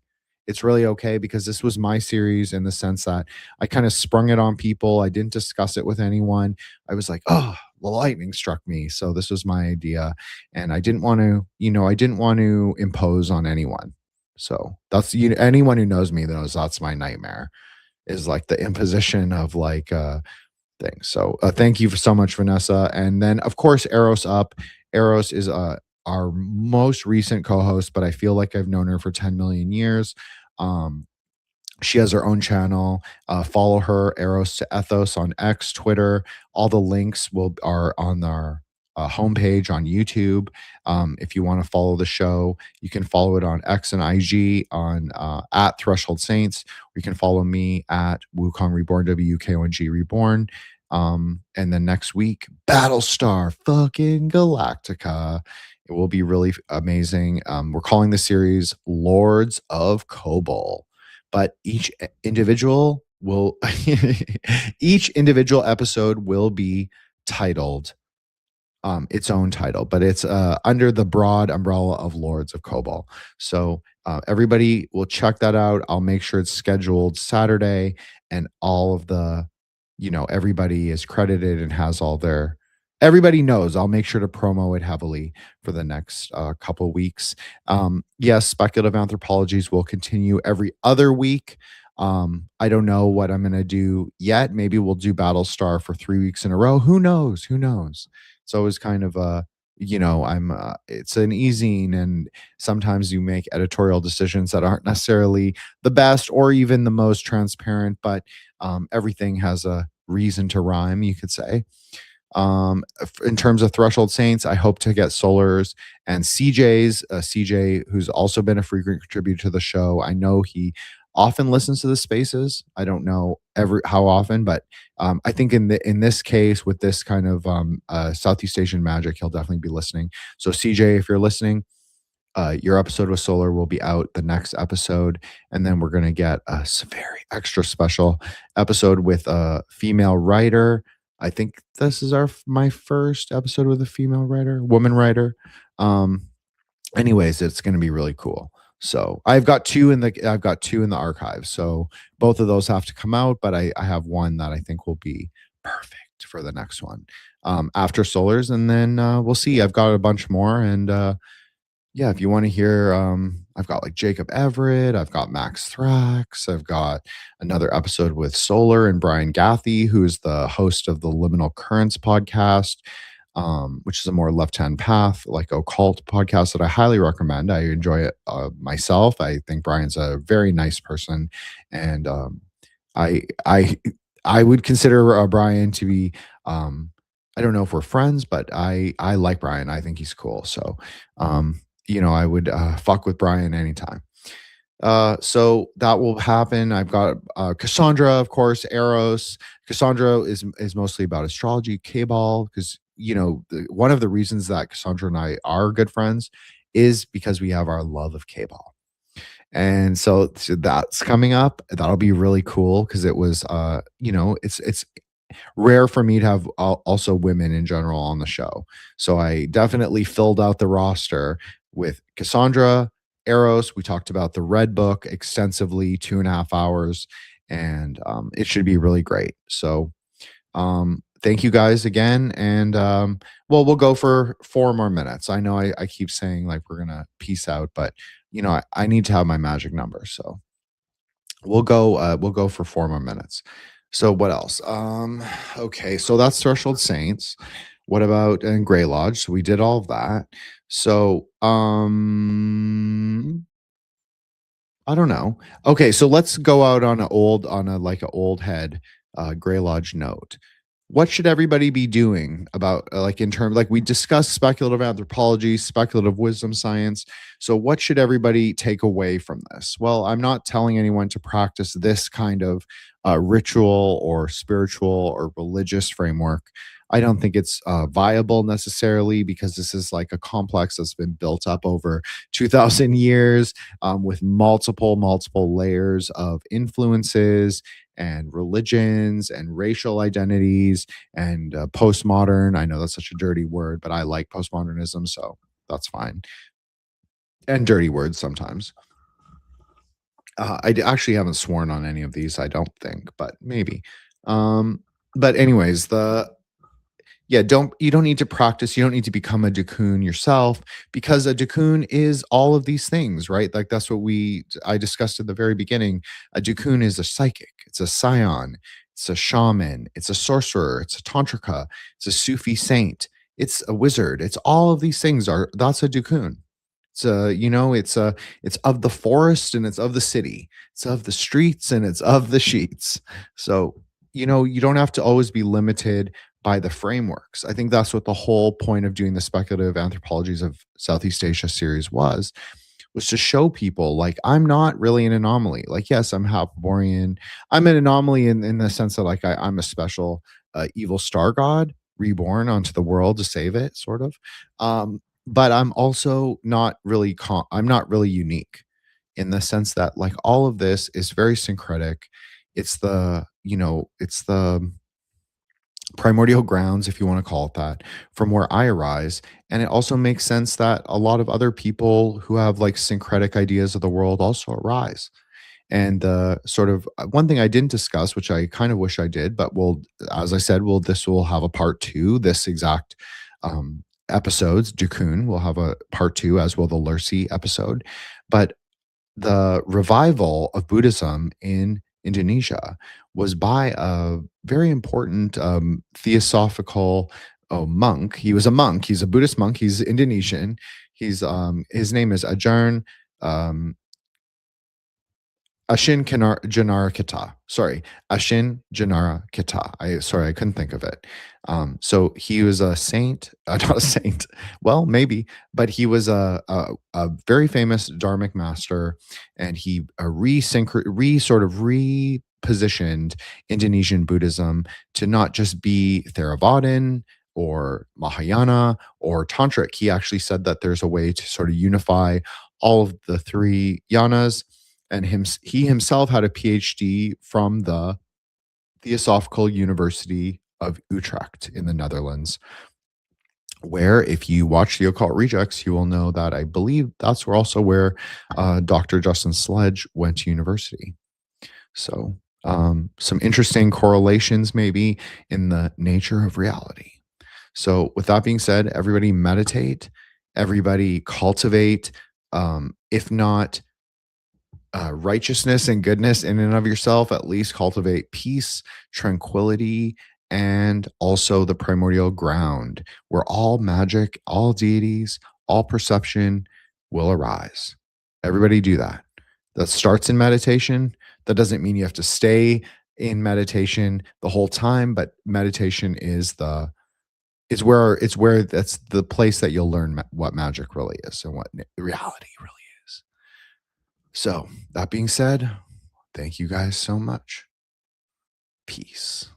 It's really okay because this was my series in the sense that I kind of sprung it on people. I didn't discuss it with anyone. I was like, oh, the lightning struck me. So this was my idea. And I didn't want to, I didn't want to impose on anyone. So that's, anyone who knows me knows that's my nightmare, is like the imposition of like things. So thank you for so much, Vanessa. And then of course, Eros up. Eros is our most recent co-host, but I feel like I've known her for 10 million years. Um, she has her own channel. Follow her, Eros to Ethos on X, Twitter. All the links are on our homepage on YouTube. If you want to follow the show, you can follow it on X and IG on at Threshold Saints. Or you can follow me at Wukong Reborn, WUKONG Reborn. And then next week, Battlestar fucking Galactica. It will be really amazing. We're calling the series Lords of Kobol, but each individual each individual episode will be titled its own title, but it's under the broad umbrella of Lords of Kobol. So everybody will check that out. I'll make sure it's scheduled Saturday, and all of the, everybody is credited and has all their. Everybody knows. I'll make sure to promo it heavily for the next couple weeks. Yes, speculative anthropologies will continue every other week. I don't know what I'm going to do yet. Maybe we'll do Battlestar for 3 weeks in a row. Who knows? Who knows? It's always kind of a, it's an easing, and sometimes you make editorial decisions that aren't necessarily the best or even the most transparent, but everything has a reason to rhyme, you could say. In terms of Threshold Saints, I hope to get Solar's and CJ's. CJ, who's also been a frequent contributor to the show, I know he often listens to the spaces. I don't know how often, but I think in this case, with this kind of Southeast Asian magic, he'll definitely be listening. So CJ, if you're listening, your episode with Solar will be out the next episode, and then we're going to get a very extra special episode with a female writer. I think this is my first episode with a woman writer. Anyways, it's going to be really cool. So I've got two in the archive. So both of those have to come out, but I have one that I think will be perfect for the next one after Solars, and then we'll see. I've got a bunch more, and yeah, if you want to hear, I've got like Jacob Everett, I've got Max Thrax, I've got another episode with Solar and Brian Gaffey, who's the host of the Liminal Currents podcast, which is a more left-hand path, like occult podcast that I highly recommend. I enjoy it myself. I think Brian's a very nice person, and I I I would consider Brian to be. I don't know if we're friends, but I like Brian. I think he's cool. So I would fuck with Brian anytime. So that will happen. I've got Cassandra, of course, Eros. Cassandra is mostly about astrology, K-ball, because one of the reasons that Cassandra and I are good friends is because we have our love of K-ball. And so that's coming up. That'll be really cool because it was it's rare for me to have also women in general on the show. So I definitely filled out the roster with Cassandra, Eros. We talked about the Red Book extensively, 2.5 hours, and it should be really great. So thank you guys again. And we'll go for 4 more minutes. I know I keep saying like we're gonna peace out, but I need to have my magic number. So we'll go for 4 more minutes. So what else? Okay, so that's Threshold Saints. What about and Grey Lodge? So we did all of that. So I don't know. Okay, so let's go out on a like a old head, Grey Lodge note. What should everybody be doing about like in terms like we discussed speculative anthropology, speculative wisdom science. So what should everybody take away from this? Well, I'm not telling anyone to practice this kind of ritual or spiritual or religious framework. I don't think it's viable necessarily because this is like a complex that's been built up over 2,000 years with multiple layers of influences and religions and racial identities and postmodern. I know that's such a dirty word, but I like postmodernism, so that's fine. And dirty words sometimes. Actually haven't sworn on any of these, I don't think, but maybe. Um, but anyways, the yeah, don't need to practice, you don't need to become a Dukun yourself because a Dukun is all of these things, right? Like that's what I discussed at the very beginning. A Dukun is a psychic, it's a scion, it's a shaman, it's a sorcerer, it's a tantrika, it's a Sufi saint, it's a wizard. It's all of these things are that's a Dukun. It's it's of the forest and it's of the city. It's of the streets and it's of the sheets. So, you don't have to always be limited by the frameworks. I think that's what the whole point of doing the speculative anthropologies of Southeast Asia series was to show people like I'm not really an anomaly. Like, yes, I'm Half-Borean. I'm an anomaly in the sense that like I'm a special evil star god reborn onto the world to save it, sort of. But I'm also not really I'm not really unique in the sense that like all of this is very syncretic. It's the primordial grounds, if you want to call it that, from where I arise. And it also makes sense that a lot of other people who have like syncretic ideas of the world also arise. And sort of one thing I didn't discuss, which I kind of wish I did, but as I said, this will have a part two. This exact episodes, Dukun will have a part two, as will the Lursi episode. But the revival of Buddhism in Indonesia was by a very important theosophical monk. He was a monk. He's a Buddhist monk. He's Indonesian. His name is Ajahn um, Janara Kita. Sorry, Ashin Janara Kita. I couldn't think of it. So he was a saint, not a saint. Well, maybe, but he was a very famous dharmic master, and he sort of repositioned Indonesian Buddhism to not just be Theravadan or Mahayana or Tantric. He actually said that there's a way to sort of unify all of the three yanas, and he himself had a PhD from the Theosophical University of Utrecht in the Netherlands, where if you watch the Occult Rejects, you will know that I believe that's where Dr. Justin Sledge went to university. So some interesting correlations maybe in the nature of reality. So with that being said, everybody meditate, everybody cultivate, if not righteousness and goodness in and of yourself, at least cultivate peace, tranquility, and also the primordial ground where all magic, all deities, all perception will arise. Everybody do that. That starts in meditation. That doesn't mean you have to stay in meditation the whole time, but meditation is where that's the place that you'll learn what magic really is and what reality really is. So, that being said, thank you guys so much. Peace.